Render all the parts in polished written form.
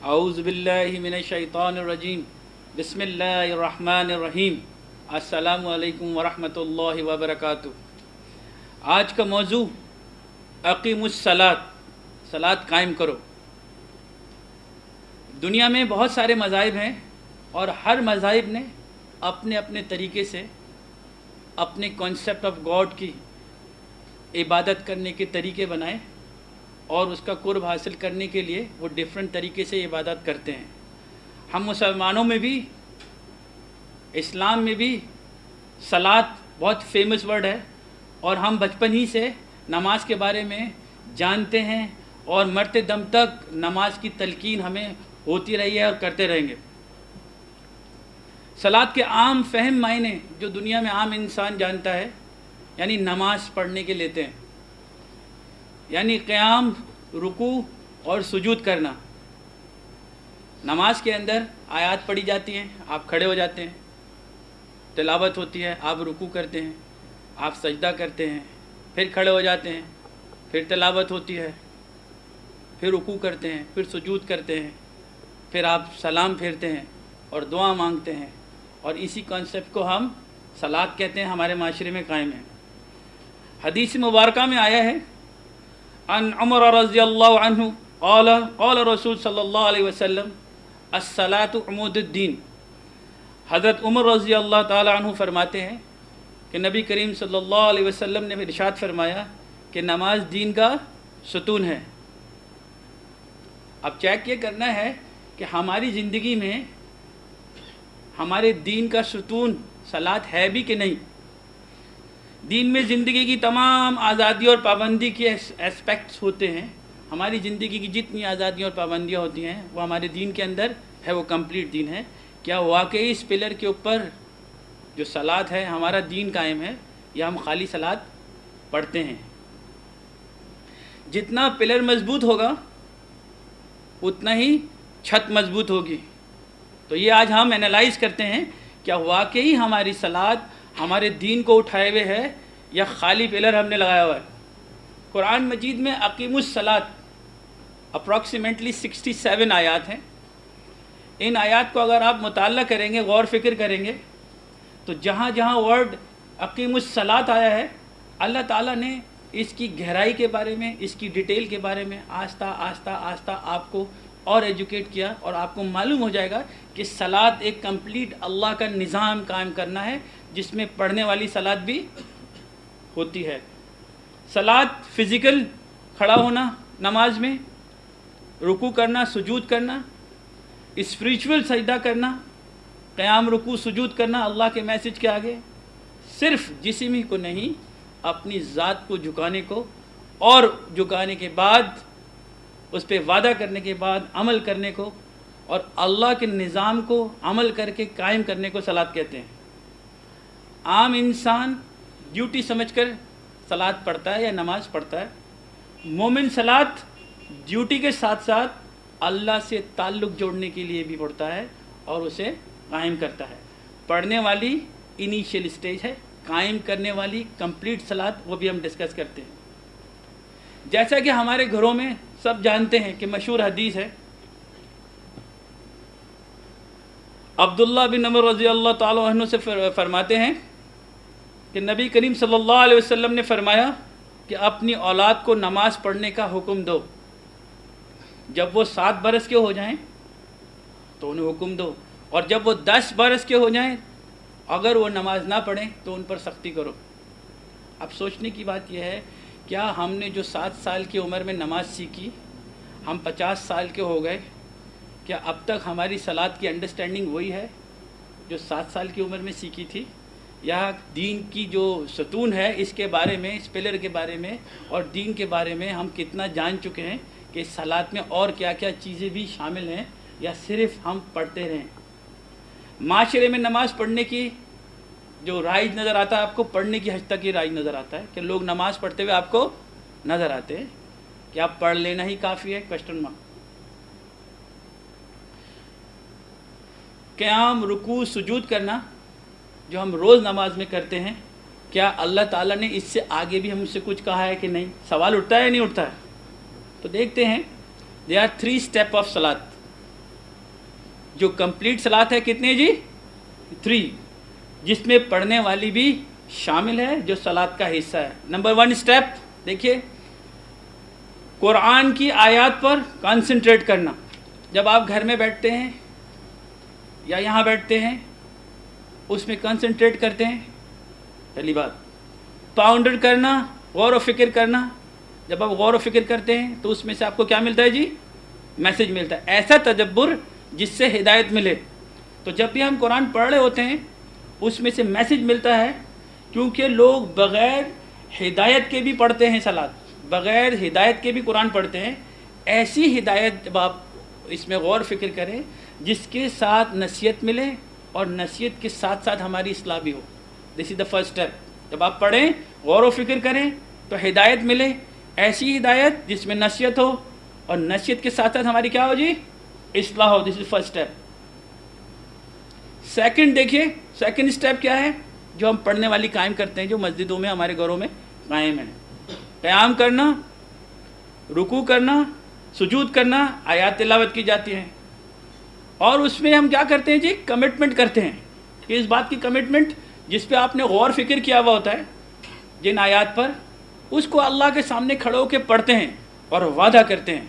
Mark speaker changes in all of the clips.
Speaker 1: اعوذ باللہ من الشیطان الرجیم بسم اللہ الرحمن الرحیم السلام علیکم ورحمۃ اللہ وبرکاتہ۔ آج کا موضوع اقیم الصلاۃ، صلاۃ قائم کرو۔ دنیا میں بہت سارے مذاہب ہیں اور ہر مذاہب نے اپنے اپنے طریقے سے اپنے کانسیپٹ آف گاڈ کی عبادت کرنے کے طریقے بنائے اور اس کا قرب حاصل کرنے کے لیے وہ ڈیفرنٹ طریقے سے عبادت کرتے ہیں۔ ہم مسلمانوں میں بھی، اسلام میں بھی صلاۃ بہت فیمس ورڈ ہے اور ہم بچپن ہی سے نماز کے بارے میں جانتے ہیں اور مرتے دم تک نماز کی تلقین ہمیں ہوتی رہی ہے اور کرتے رہیں گے۔ صلاۃ کے عام فہم معنی جو دنیا میں عام انسان جانتا ہے، یعنی نماز پڑھنے کے لیتے ہیں، یعنی قیام، رکوع اور سجود کرنا۔ نماز کے اندر آیات پڑھی جاتی ہیں، آپ کھڑے ہو جاتے ہیں، تلاوت ہوتی ہے، آپ رکوع کرتے ہیں، آپ سجدہ کرتے ہیں، پھر کھڑے ہو جاتے ہیں، پھر تلاوت ہوتی ہے، پھر رکوع کرتے ہیں، پھر سجود کرتے ہیں، پھر آپ سلام پھیرتے ہیں اور دعا مانگتے ہیں، اور اسی کانسیپٹ کو ہم صلاۃ کہتے ہیں، ہمارے معاشرے میں قائم ہے۔ حدیث مبارکہ میں آیا ہے، عن عمر رضی اللہ عنہ قال قال رسول صلی اللہ علیہ وسلم الصلاۃ عمود الدین۔ حضرت عمر رضی اللہ تعالی عنہ فرماتے ہیں کہ نبی کریم صلی اللہ علیہ وسلم نے ارشاد فرمایا کہ نماز دین کا ستون ہے۔ اب چیک یہ کرنا ہے کہ ہماری زندگی میں ہمارے دین کا ستون صلاۃ ہے بھی کہ نہیں۔ دین میں زندگی کی تمام آزادی اور پابندی کے اسپیکٹس ہوتے ہیں۔ ہماری زندگی کی جتنی آزادیاں اور پابندیاں ہوتی ہیں وہ ہمارے دین کے اندر ہے، وہ کمپلیٹ دین ہے۔ کیا واقعی اس پلر کے اوپر جو صلاۃ ہے ہمارا دین قائم ہے، یا ہم خالی صلاۃ پڑھتے ہیں؟ جتنا پلر مضبوط ہوگا اتنا ہی چھت مضبوط ہوگی۔ تو یہ آج ہم انالائز کرتے ہیں، کیا واقعی ہماری صلاۃ ہمارے دین کو اٹھائے ہوئے ہے یا خالی پلر ہم نے لگایا ہوا ہے۔ قرآن مجید میں اقیم الصلاۃ اپروکسیمیٹلی 67 آیات ہیں۔ ان آیات کو اگر آپ مطالعہ کریں گے، غور فکر کریں گے، تو جہاں جہاں ورڈ اقیم الصلاۃ آیا ہے، اللہ تعالیٰ نے اس کی گہرائی کے بارے میں، اس کی ڈیٹیل کے بارے میں آہستہ آہستہ آپ کو اور ایجوکیٹ کیا، اور آپ کو معلوم ہو جائے گا کہ صلاۃ ایک کمپلیٹ اللہ کا نظام قائم کرنا ہے، جس میں پڑھنے والی صلاۃ بھی ہوتی ہے۔ صلاۃ فزیکل کھڑا ہونا نماز میں، رکوع کرنا، سجود کرنا، اسپریچول سجدہ کرنا، قیام، رکوع، سجود کرنا اللہ کے میسج کے آگے، صرف جسم ہی کو نہیں، اپنی ذات کو جھکانے کو، اور جھکانے کے بعد اس پہ وعدہ کرنے کے بعد عمل کرنے کو، اور اللہ کے نظام کو عمل کر کے قائم کرنے کو صلاۃ کہتے ہیں۔ عام انسان ڈیوٹی سمجھ کر صلاۃ پڑھتا ہے یا نماز پڑھتا ہے۔ مومن صلاۃ ڈیوٹی کے ساتھ ساتھ اللہ سے تعلق جوڑنے کے لیے بھی پڑھتا ہے اور اسے قائم کرتا ہے۔ پڑھنے والی انیشیل سٹیج ہے، قائم کرنے والی کمپلیٹ صلاۃ، وہ بھی ہم ڈسکس کرتے ہیں۔ جیسا کہ ہمارے گھروں میں سب جانتے ہیں کہ مشہور حدیث ہے، عبداللہ بن عمر رضی اللہ تعالی عنہ سے فرماتے ہیں کہ نبی کریم صلی اللہ علیہ وسلم نے فرمایا کہ اپنی اولاد کو نماز پڑھنے کا حکم دو، جب وہ 7 برس کے ہو جائیں تو انہیں حکم دو، اور جب وہ 10 برس کے ہو جائیں اگر وہ نماز نہ پڑھیں تو ان پر سختی کرو۔ اب سوچنے کی بات یہ ہے، کیا ہم نے جو 7 سال کی عمر میں نماز سیکھی، ہم 50 سال کے ہو گئے، کیا اب تک ہماری صلاۃ کی انڈرسٹینڈنگ وہی ہے جو 7 سال کی عمر میں سیکھی تھی؟ یا دین کی جو ستون ہے اس کے بارے میں، اس پلر کے بارے میں اور دین کے بارے میں ہم کتنا جان چکے ہیں کہ اس صلاۃ میں اور کیا کیا چیزیں بھی شامل ہیں، یا صرف ہم پڑھتے رہیں؟ معاشرے میں نماز پڑھنے کی جو رائج نظر آتا ہے آپ کو، پڑھنے کی حد تک ہی رائج نظر آتا ہے کہ لوگ نماز پڑھتے ہوئے آپ کو نظر آتے ہیں۔ کیا پڑھ لینا ہی کافی ہے؟ Question mark. قیام، رکوع، سجود کرنا جو ہم روز نماز میں کرتے ہیں، کیا اللہ تعالیٰ نے اس سے آگے بھی ہم سے کچھ کہا ہے کہ نہیں؟ سوال اٹھتا ہے یا نہیں اٹھتا ہے؟ تو دیکھتے ہیں، دے آر 3 اسٹیپ آف صلاۃ۔ جو کمپلیٹ صلات ہے کتنی جی؟ 3، جس میں پڑھنے والی بھی شامل ہے جو صلات کا حصہ ہے۔ نمبر 1 اسٹیپ دیکھیے، قرآن کی آیات پر کانسنٹریٹ کرنا۔ جب آپ گھر میں بیٹھتے ہیں یا یہاں بیٹھتے ہیں اس میں کنسنٹریٹ کرتے ہیں، پہلی بات۔ پاؤنڈر کرنا، غور و فکر کرنا۔ جب آپ غور و فکر کرتے ہیں تو اس میں سے آپ کو کیا ملتا ہے جی؟ میسج ملتا ہے، ایسا تدبر جس سے ہدایت ملے۔ تو جب بھی ہم قرآن پڑھ رہے ہوتے ہیں اس میں سے میسج ملتا ہے، کیونکہ لوگ بغیر ہدایت کے بھی پڑھتے ہیں صلات، بغیر ہدایت کے بھی قرآن پڑھتے ہیں۔ ایسی ہدایت جب آپ اس میں غور فکر کریں جس کے ساتھ نصیحت ملے اور نصیحت کے ساتھ ساتھ ہماری اصلاح بھی ہو، دس از دا فرسٹ اسٹیپ۔ جب آپ پڑھیں، غور و فکر کریں تو ہدایت ملے، ایسی ہدایت جس میں نصیحت ہو اور نصیحت کے ساتھ ساتھ ہماری کیا ہو جی؟ اصلاح ہو، دس از فرسٹ اسٹیپ۔ سیکنڈ دیکھیے، سیکنڈ اسٹیپ کیا ہے جو ہم پڑھنے والی قائم کرتے ہیں، جو مسجدوں میں ہمارے گھروں میں قائم ہے؟ قیام کرنا، رکوع کرنا، سجود کرنا، آیات تلاوت کی جاتی ہیں، اور اس میں ہم کیا کرتے ہیں جی؟ کمٹمنٹ کرتے ہیں کہ اس بات کی کمٹمنٹ جس پہ آپ نے غور فکر کیا ہوا ہوتا ہے جن آیات پر، اس کو اللہ کے سامنے کھڑے ہو کے پڑھتے ہیں اور وعدہ کرتے ہیں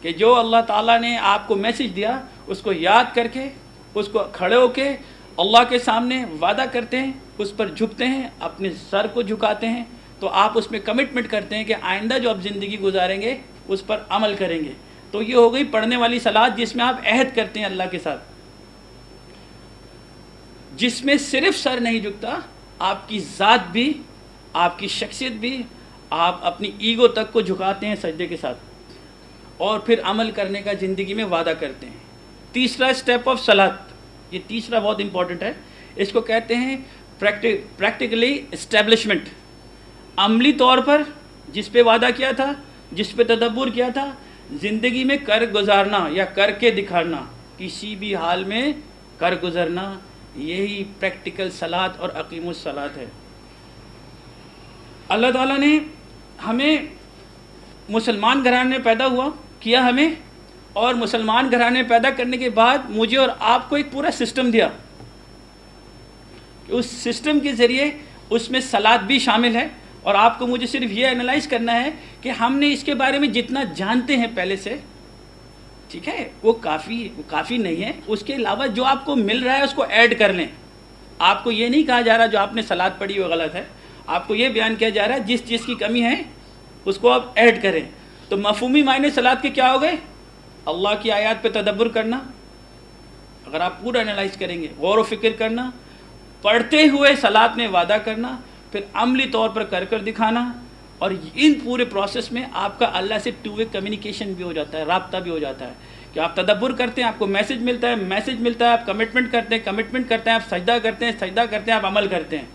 Speaker 1: کہ جو اللہ تعالیٰ نے آپ کو میسج دیا اس کو یاد کر کے، اس کو کھڑے ہو کے اللہ کے سامنے وعدہ کرتے ہیں، اس پر جھکتے ہیں، اپنے سر کو جھکاتے ہیں۔ تو آپ اس میں کمٹمنٹ کرتے ہیں کہ آئندہ جو آپ زندگی گزاریں گے اس پر عمل کریں گے۔ تو یہ ہو گئی پڑھنے والی صلات جس میں آپ عہد کرتے ہیں اللہ کے ساتھ، جس میں صرف سر نہیں جھکتا، آپ کی ذات بھی، آپ کی شخصیت بھی، آپ اپنی ایگو تک کو جھکاتے ہیں سجدے کے ساتھ، اور پھر عمل کرنے کا زندگی میں وعدہ کرتے ہیں۔ تیسرا اسٹیپ آف صلات، یہ تیسرا بہت امپورٹنٹ ہے، اس کو کہتے ہیں پریکٹیکلی اسٹیبلشمنٹ۔ عملی طور پر جس پہ وعدہ کیا تھا، جس پہ تدبر کیا تھا، زندگی میں کر گزارنا یا کر کے دکھانا، کسی بھی حال میں کر گزرنا، یہی پریکٹیکل صلات اور اقیم الصلاۃ ہے۔ اللہ تعالیٰ نے ہمیں مسلمان گھرانے میں پیدا کیا ہمیں، اور مسلمان گھرانے میں پیدا کرنے کے بعد مجھے اور آپ کو ایک پورا سسٹم دیا، اس سسٹم کے ذریعے اس میں صلات بھی شامل ہے، اور آپ کو مجھے صرف یہ انالائز کرنا ہے کہ ہم نے اس کے بارے میں جتنا جانتے ہیں پہلے سے، ٹھیک ہے، وہ کافی نہیں ہے، اس کے علاوہ جو آپ کو مل رہا ہے اس کو ایڈ کر لیں۔ آپ کو یہ نہیں کہا جا رہا جو آپ نے صلات پڑھی وہ غلط ہے، آپ کو یہ بیان کیا جا رہا ہے جس چیز کی کمی ہے اس کو آپ ایڈ کریں۔ تو مفہومی معنی صلات کے کیا ہو گئے؟ اللہ کی آیات پہ تدبر کرنا، اگر آپ پورا انالائز کریں گے، غور و فکر کرنا، پڑھتے ہوئے صلات میں وعدہ کرنا، پھر عملی طور پر کر دکھانا، اور ان پورے پروسیس میں آپ کا اللہ سے ٹو وے کمیونیکیشن بھی ہو جاتا ہے، رابطہ بھی ہو جاتا ہے کہ آپ تدبر کرتے ہیں، آپ کو میسج ملتا ہے، آپ کمٹمنٹ کرتے ہیں، آپ سجدہ کرتے ہیں، آپ عمل کرتے ہیں۔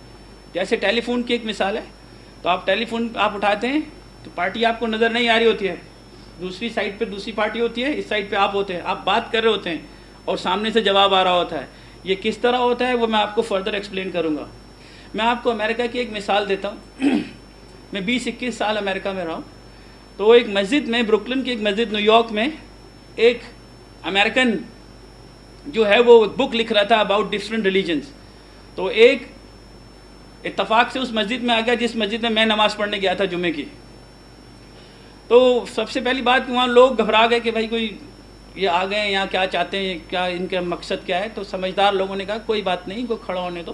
Speaker 1: جیسے ٹیلی فون کی ایک مثال ہے، تو آپ ٹیلی فون آپ اٹھاتے ہیں تو پارٹی آپ کو نظر نہیں آ رہی ہوتی ہے، دوسری سائڈ پہ دوسری پارٹی ہوتی ہے، اس سائڈ پہ آپ ہوتے ہیں، آپ بات کر رہے ہوتے ہیں اور سامنے سے جواب آ رہا ہوتا ہے۔ یہ کس طرح ہوتا ہے وہ میں آپ کو فردر ایکسپلین کروں گا۔ میں آپ کو امریکہ کی ایک مثال دیتا ہوں۔ میں 20-21 سال امریکہ میں رہا ہوں، تو ایک مسجد میں، بروکلن کی ایک مسجد نیو یارک میں، ایک امریکن جو ہے وہ بک لکھ رہا تھا اباؤٹ ڈفرینٹ ریلیجنس۔ تو ایک اتفاق سے اس مسجد میں آ گیا جس مسجد میں نماز پڑھنے گیا تھا جمعے کی۔ تو سب سے پہلی بات کہ وہاں لوگ گھبرا گئے کہ بھائی کوئی یہ آ گئے ہیں یہاں کیا چاہتے ہیں، کیا ان کا مقصد کیا ہے۔ تو سمجھدار لوگوں نے کہا کوئی بات نہیں، کوئی کھڑا ہونے دو۔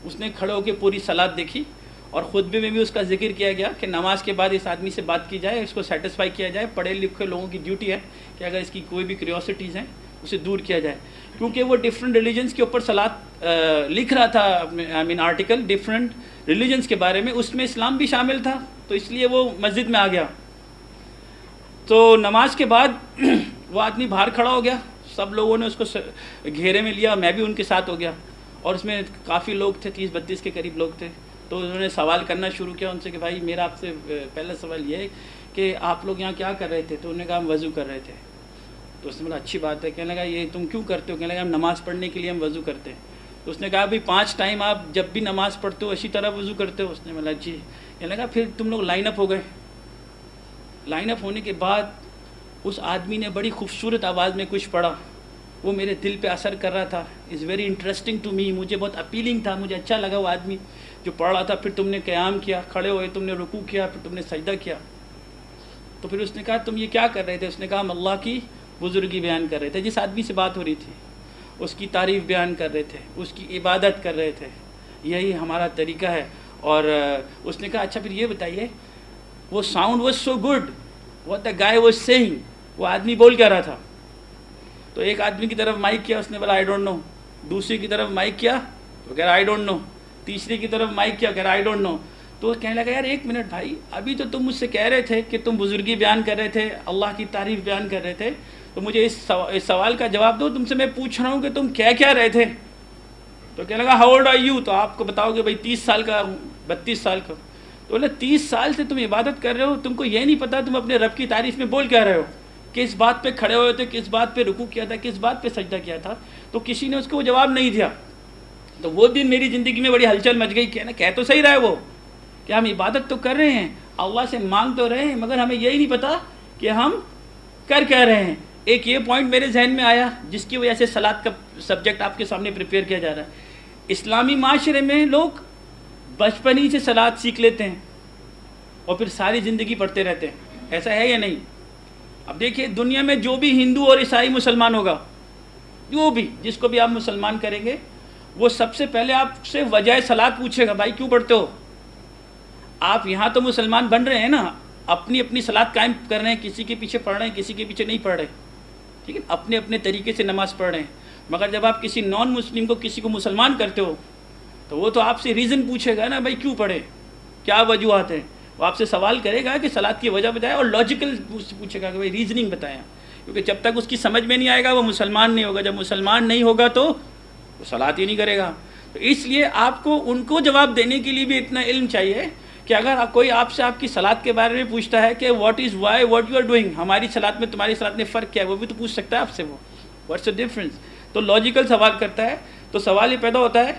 Speaker 1: اس نے کھڑے ہو کے پوری صلات دیکھی، اور خطبے میں بھی اس کا ذکر کیا گیا کہ نماز کے بعد اس آدمی سے بات کی جائے، اس کو سیٹسفائی کیا جائے۔ پڑھے لکھے لوگوں کی ڈیوٹی ہے کہ اگر اس کی کوئی بھی کریوسٹیز ہیں اسے دور کیا جائے، کیونکہ وہ ڈفرینٹ ریلیجنس کے اوپر صلات لکھ رہا تھا، آرٹیکل ڈفرینٹ ریلیجنس کے بارے میں، اس میں اسلام بھی شامل تھا، تو اس لیے وہ مسجد میں آ گیا۔ تو نماز کے بعد وہ آدمی باہر کھڑا ہو گیا، سب لوگوں نے اس کو گھیرے میں لیا، میں بھی ان کے ساتھ ہو گیا، اور اس میں کافی لوگ تھے، 30-32 کے قریب لوگ تھے۔ تو انہوں نے سوال کرنا شروع کیا ان سے کہ بھائی میرا آپ سے پہلا سوال یہ ہے کہ آپ لوگ یہاں کیا کر رہے تھے؟ تو انہوں نے کہا ہم وضو کر رہے تھے۔ تو اس نے بولا اچھی بات ہے۔ کہنے لگا یہ تم کیوں کرتے ہو؟ کہنے لگا ہم نماز پڑھنے کے لیے ہم وضو کرتے ہیں۔ تو اس نے کہا بھائی 5 ٹائم آپ جب بھی نماز پڑھتے ہو اسی طرح وضو کرتے ہو؟ اس نے بولا جی۔ کہنے لگا پھر تم لوگ لائن اپ ہو گئے۔ لائن اپ ہونے کے بعد اس آدمی نے بڑی خوبصورت آواز میں کچھ پڑھا، وہ میرے دل پہ اثر کر رہا تھا. Is very interesting to me. مجھے بہت اپیلنگ تھا, مجھے اچھا لگا وہ آدمی جو پڑھ رہا تھا. پھر تم نے قیام کیا, کھڑے ہوئے, تم نے رکوع کیا, پھر تم نے سجدہ کیا. تو پھر اس نے کہا تم یہ کیا کر رہے تھے؟ اس نے کہا ہم اللہ کی بزرگی بیان کر رہے تھے. جس آدمی سے بات ہو رہی تھی اس کی تعریف بیان کر رہے تھے, اس کی عبادت کر رہے تھے. یہی ہمارا طریقہ ہے. اور اس نے کہا اچھا پھر یہ بتائیے, وہ sound was so good, what the guy was saying, وہ آدمی بول کیا رہا تھا؟ تو ایک آدمی کی طرف مائک کیا, اس نے بولا آئی ڈونٹ نو. دوسری کی طرف مائک کیا تو کہہ رہا آئی ڈونٹ نو. تیسری کی طرف مائک کیا, کہہ رہا آئی ڈونٹ نو. تو کہنے لگا یار ایک منٹ بھائی, ابھی تو تم مجھ سے کہہ رہے تھے کہ تم بزرگی بیان کر رہے تھے, اللہ کی تعریف بیان کر رہے تھے, تو مجھے اس سوال کا جواب دو. تم سے میں پوچھ رہا ہوں کہ تم کیا رہے تھے؟ تو کہنے لگا ہاؤ اولڈ آر یو. تو آپ کو بتاؤ کہ بھائی 30 سال کا, 32 سال کا. تو بولے 30 سال سے تم عبادت کر رہے ہو, تم کو یہ نہیں پتا تم اپنے رب کی تعریف میں بول کیا رہے ہو, کس بات پہ کھڑے ہوئے تھے, کس بات پہ رکوع کیا تھا, کس بات پہ سجدہ کیا تھا. تو کسی نے اس کو وہ جواب نہیں دیا. تو وہ دن میری زندگی میں بڑی ہلچل مچ گئی. کہہ تو صحیح رہا ہے وہ کہ ہم عبادت تو کر رہے ہیں, اللہ سے مانگ تو رہے ہیں, مگر ہمیں یہی نہیں پتا کہ ہم کر کیا رہے ہیں. ایک یہ پوائنٹ میرے ذہن میں آیا جس کی وجہ سے صلاۃ کا سبجیکٹ آپ کے سامنے پریپیئر کیا جا رہا ہے. اسلامی معاشرے میں لوگ بچپن ہی سے صلاۃ سیکھ لیتے ہیں اور پھر ساری زندگی پڑھتے رہتے ہیں. ایسا ہے یا نہیں؟ اب دیکھیے دنیا میں جو بھی ہندو اور عیسائی مسلمان ہوگا, جو بھی جس کو بھی آپ مسلمان کریں گے, وہ سب سے پہلے آپ سے وجہ صلاۃ پوچھے گا, بھائی کیوں پڑھتے ہو؟ آپ یہاں تو مسلمان بن رہے ہیں نا, اپنی صلاۃ قائم کر رہے ہیں, کسی کے پیچھے پڑھ رہے ہیں, کسی کے پیچھے نہیں پڑھ رہے, ٹھیک ہے, اپنے طریقے سے نماز پڑھ رہے ہیں. مگر جب آپ کسی نان مسلم کو, کسی کو مسلمان کرتے ہو, تو وہ تو آپ سے ریزن پوچھے گا نا, بھائی کیوں پڑھے, کیا وجوہات ہیں. وہ آپ سے سوال کرے گا کہ صلاۃ کی وجہ بتائیں, اور لاجیکل پوچھے گا کہ بھائی ریزننگ بتائیں, کیونکہ جب تک اس کی سمجھ میں نہیں آئے گا وہ مسلمان نہیں ہوگا. جب مسلمان نہیں ہوگا تو وہ صلاۃ ہی نہیں کرے گا. تو اس لیے آپ کو ان کو جواب دینے کے لیے بھی اتنا علم چاہیے کہ اگر کوئی آپ سے آپ کی صلاۃ کے بارے میں پوچھتا ہے کہ what is why what you are doing, ہماری صلاۃ میں تمہاری صلاۃ میں فرق کیا ہے, وہ بھی تو پوچھ سکتا ہے آپ سے, وہ واٹس دا ڈفرینس. تو لاجیکل سوال کرتا ہے. تو سوال یہ پیدا ہوتا ہے,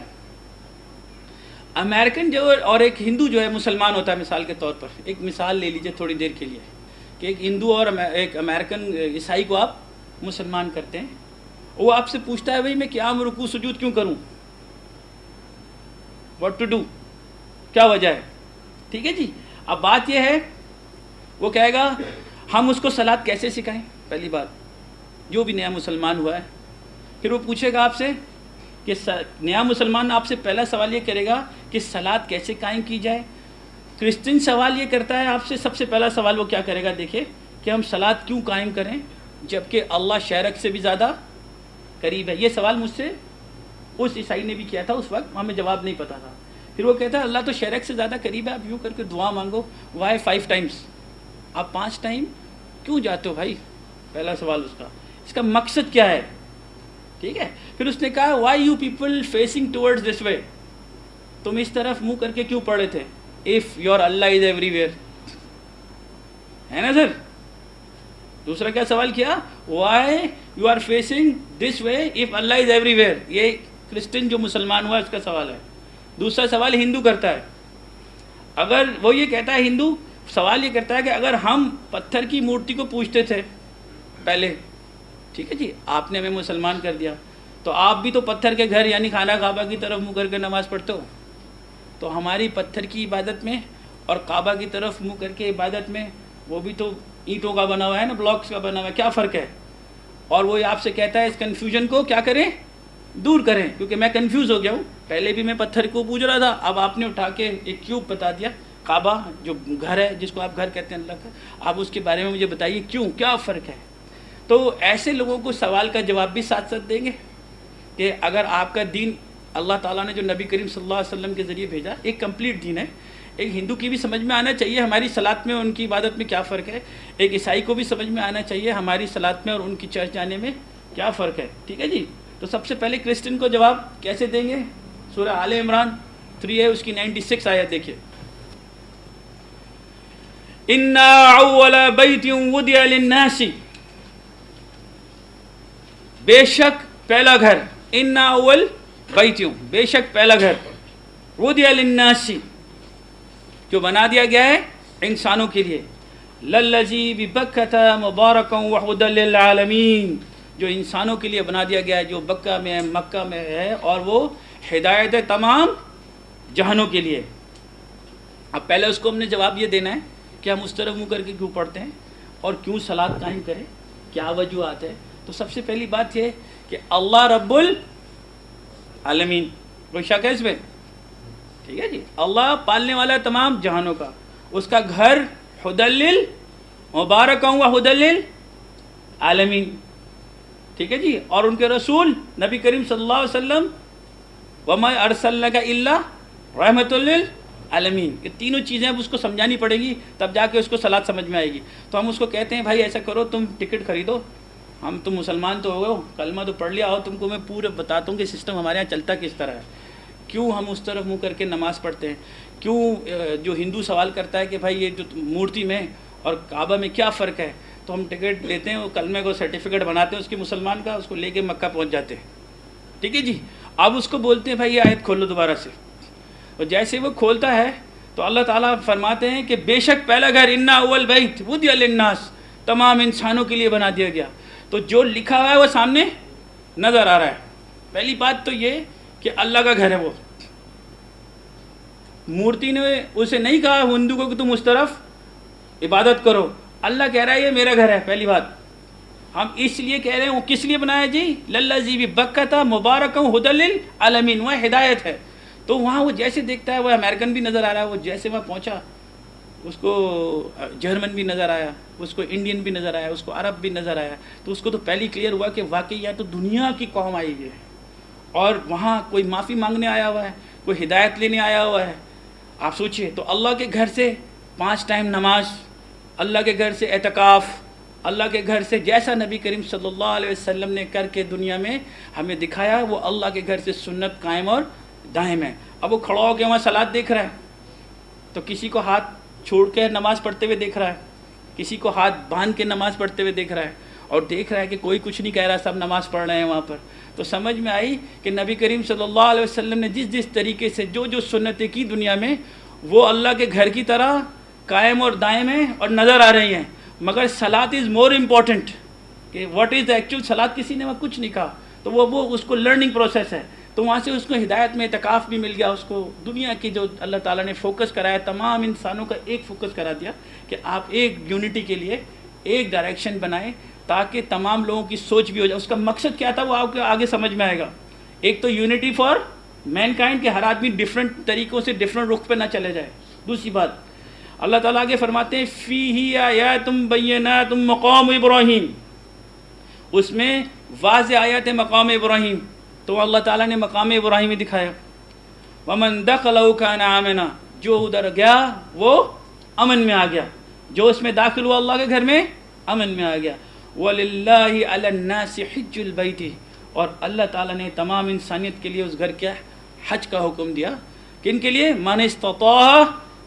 Speaker 1: امریکن جو اور ایک ہندو جو ہے مسلمان ہوتا ہے, مثال کے طور پر ایک مثال لے لیجیے تھوڑی دیر کے لیے, کہ ایک ہندو اور ایک امریکن عیسائی کو آپ مسلمان کرتے ہیں. وہ آپ سے پوچھتا ہے بھائی میں قیام رکوع سجود کیوں کروں, واٹ ٹو ڈو, کیا وجہ ہے, ٹھیک ہے جی. اب بات یہ ہے, وہ کہے گا ہم اس کو صلاۃ کیسے سکھائیں, پہلی بات جو بھی نیا مسلمان ہوا ہے. پھر وہ پوچھے گا آپ سے کہ نیا مسلمان آپ سے پہلا سوال یہ کرے گا کہ صلاۃ کیسے قائم کی جائے. کرسچن سوال یہ کرتا ہے آپ سے, سب سے پہلا سوال وہ کیا کرے گا, دیکھیں کہ ہم صلاۃ کیوں قائم کریں جبکہ اللہ شرک سے بھی زیادہ قریب ہے. یہ سوال مجھ سے اس عیسائی نے بھی کیا تھا, اس وقت ہمیں جواب نہیں پتا تھا. پھر وہ کہتا ہے اللہ تو شرک سے زیادہ قریب ہے, آپ یوں کر کے دعا مانگو, وائی 5 ٹائمس, آپ 5 ٹائم کیوں جاتے ہو بھائی, پہلا سوال اس کا مقصد کیا ہے, ٹھیک ہے. پھر اس نے کہا why you people facing towards this way, تم اس طرف منہ کر کے کیوں پڑے تھے, if your Allah is everywhere ویئر, ہے نا سر. دوسرا کیا سوال کیا, why you are facing this way if Allah is everywhere ویئر. یہ کرسچن جو مسلمان ہوا اس کا سوال ہے. دوسرا سوال ہندو کرتا ہے, اگر وہ یہ کہتا ہے, ہندو سوال یہ کرتا ہے کہ اگر ہم پتھر کی مورتی کو پوجتے تھے پہلے, ٹھیک ہے جی, آپ نے ہمیں مسلمان کر دیا, تو آپ بھی تو پتھر کے گھر یعنی خانہ کعبہ کی طرف منہ کر کے نماز پڑھتے ہو, تو ہماری پتھر کی عبادت میں اور کعبہ کی طرف منہ کر کے عبادت میں, وہ بھی تو اینٹوں کا بنا ہوا ہے نا, بلاکس کا بنا ہوا ہے, کیا فرق ہے. اور وہ آپ سے کہتا ہے اس کنفیوژن کو کیا کریں, دور کریں, کیونکہ میں کنفیوز ہو گیا ہوں, پہلے بھی میں پتھر کو پوج رہا تھا, اب آپ نے اٹھا کے ایک کیوب بتا دیا, کعبہ جو گھر ہے جس کو آپ گھر کہتے ہیں اللہ کا, آپ اس کے بارے میں مجھے بتائیے کیوں, کیا فرق ہے. تو ایسے لوگوں کو سوال کا جواب بھی ساتھ ساتھ دیں گے کہ اگر آپ کا دین اللہ تعالیٰ نے جو نبی کریم صلی اللہ علیہ وسلم کے ذریعے بھیجا ایک کمپلیٹ دین ہے, ایک ہندو کی بھی سمجھ میں آنا چاہیے ہماری صلاۃ میں ان کی عبادت میں کیا فرق ہے, ایک عیسائی کو بھی سمجھ میں آنا چاہیے ہماری صلاۃ میں اور ان کی چرچ جانے میں کیا فرق ہے, ٹھیک ہے جی. تو سب سے پہلے کرسچن کو جواب کیسے دیں گے, سورہ آل عمران 3 ہے, اس کی 96 آیت دیکھیے. اِنَّا أَوَّلَ بَيْتٍ وُضِعَ لِلنَّاسِ, بے شک پہلا گھر, اِنَّا أَوَّلَ بَيْتٍ, بے شک پہلا گھر, وُضِعَ لِلنَّاسِ, جو بنا دیا گیا ہے انسانوں کے لیے, لَلَّذِي بِبَكَّةَ مُبَارَكًا وَهُدًى لِلْعَالَمِينَ, جو انسانوں کے لیے بنا دیا گیا ہے، جو مکہ میں ہے، مکہ میں ہے، اور وہ ہدایت ہے تمام جہانوں کے لیے۔ اب پہلے اس کو ہم نے جواب یہ دینا ہے کہ ہم اس طرف منہ کر کے کیوں پڑھتے ہیں اور کیوں صلاۃ قائم کریں، کیا وجوہات ہے۔ تو سب سے پہلی بات یہ کہ اللہ رب العالمین، کوئی شک ہے اس پہ؟ ٹھیک ہے جی، اللہ پالنے والا ہے تمام جہانوں کا، اس کا گھر ہدی مبارک و ہدی للعالمین، ٹھیک ہے جی، اور ان کے رسول نبی کریم صلی اللہ علیہ وسلم وما ارسلناک الا رحمۃ للعالمین، یہ تینوں چیزیں اب اس کو سمجھانی پڑیں گی، تب جا کے اس کو صلاۃ سمجھ میں آئے گی۔ تو ہم اس کو کہتے ہیں بھائی ایسا کرو، تم ٹکٹ خریدو، تم مسلمان تو ہو گئے ہو، کلمہ تو پڑھ لیا ہو، تم کو میں پورے بتاتا ہوں کہ سسٹم ہمارے یہاں چلتا کس طرح ہے، کیوں ہم اس طرف منہ کر کے نماز پڑھتے ہیں، کیوں جو ہندو سوال کرتا ہے کہ بھائی یہ جو مورتی میں اور کعبہ میں کیا فرق ہے، تو ہم ٹکٹ لیتے ہیں، وہ کلمے کو سرٹیفکیٹ بناتے ہیں اس کے مسلمان کا، اس کو لے کے مکہ پہنچ جاتے ہیں، ٹھیک ہے جی۔ اب اس کو بولتے ہیں بھائی یہ آیت کھولو دوبارہ سے، اور جیسے وہ کھولتا ہے تو اللہ تعالیٰ فرماتے ہیں کہ بے شک پہلا گھر انا اول بیت وضع للناس، تمام انسانوں کے لیے بنا دیا گیا۔ تو جو لکھا ہوا ہے وہ سامنے نظر آ رہا ہے۔ پہلی بات تو یہ کہ اللہ کا گھر ہے، وہ مورتی نے اسے نہیں کہا ہندو کو کہ تم اس طرف عبادت کرو، اللہ کہہ رہا ہے یہ میرا گھر ہے۔ پہلی بات ہم اس لیے کہہ رہے ہیں وہ کس لیے بنایا جی، للذی ببکۃ مبارک ہدی للعالمین، وہ ہدایت ہے۔ تو وہاں وہ جیسے دیکھتا ہے وہ امریکن بھی نظر آ رہا ہے، وہ جیسے وہاں پہنچا اس کو جرمن بھی نظر آیا، اس کو انڈین بھی نظر آیا، اس کو عرب بھی نظر آیا، تو اس کو تو پہلی کلیئر ہوا کہ واقعی یا تو دنیا کی قوم آئی ہے، اور وہاں کوئی معافی مانگنے آیا ہوا ہے، کوئی ہدایت لینے آیا ہوا ہے۔ آپ سوچئے، تو اللہ کے گھر سے 5 ٹائم نماز، اللہ کے گھر سے اعتکاف، اللہ کے گھر سے جیسا نبی کریم صلی اللہ علیہ وسلم نے کر کے دنیا میں ہمیں دکھایا، وہ اللہ کے گھر سے سنت قائم اور دائم ہے۔ اب وہ کھڑا ہو کے وہاں صلاۃ دیکھ رہا ہے، تو کسی کو ہاتھ چھوڑ کے نماز پڑھتے ہوئے دیکھ رہا ہے، کسی کو ہاتھ باندھ کے نماز پڑھتے ہوئے دیکھ رہا ہے، اور دیکھ رہا ہے کہ کوئی کچھ نہیں کہہ رہا، سب نماز پڑھ رہے ہیں وہاں پر۔ تو سمجھ میں آئی کہ نبی کریم صلی اللہ علیہ وسلم نے جس جس طریقے سے جو سنتیں کی دنیا میں، وہ اللہ کے گھر کی طرح قائم اور دائم ہیں اور نظر آ رہی ہیں۔ مگر صلاۃ از مور امپورٹنٹ، کہ واٹ از ایکچوئل صلاۃ، کسی نے وہاں کچھ نہیں کہا، تو وہ اس کو لرننگ پروسیس ہے۔ تو وہاں سے اس کو ہدایت میں اعتکاف بھی مل گیا، اس کو دنیا کی جو اللہ تعالیٰ نے فوکس کرایا، تمام انسانوں کا ایک فوکس کرا دیا کہ آپ ایک یونٹی کے لیے ایک ڈائریکشن بنائیں، تاکہ تمام لوگوں کی سوچ بھی ہو جائے۔ اس کا مقصد کیا تھا وہ آپ کو آگے سمجھ میں آئے گا۔ ایک تو یونٹی فار مین کائنڈ، کہ ہر آدمی ڈفرینٹ طریقوں سے ڈفرینٹ رخ پہ نہ چلے جائے۔ دوسری بات اللہ تعالیٰ آگے فرماتے ہیں فیہ آیات بینات مقام ابراہیم، اس میں واضح آیات مقام ابراہیم، تو اللہ تعالیٰ نے مقام ابراہیم دکھایا۔ ومن دخلہ کان آمنا، جو ادھر گیا وہ امن میں آ گیا، جو اس میں داخل ہوا اللہ کے گھر میں امن میں آ گیا۔ وَلِلَّهِ عَلَى النَّاسِ حِجُّ الْبَيْتِ، اور اللہ تعالیٰ نے تمام انسانیت کے لیے اس گھر کے حج کا حکم دیا۔ کن کے لیے؟ من استطاع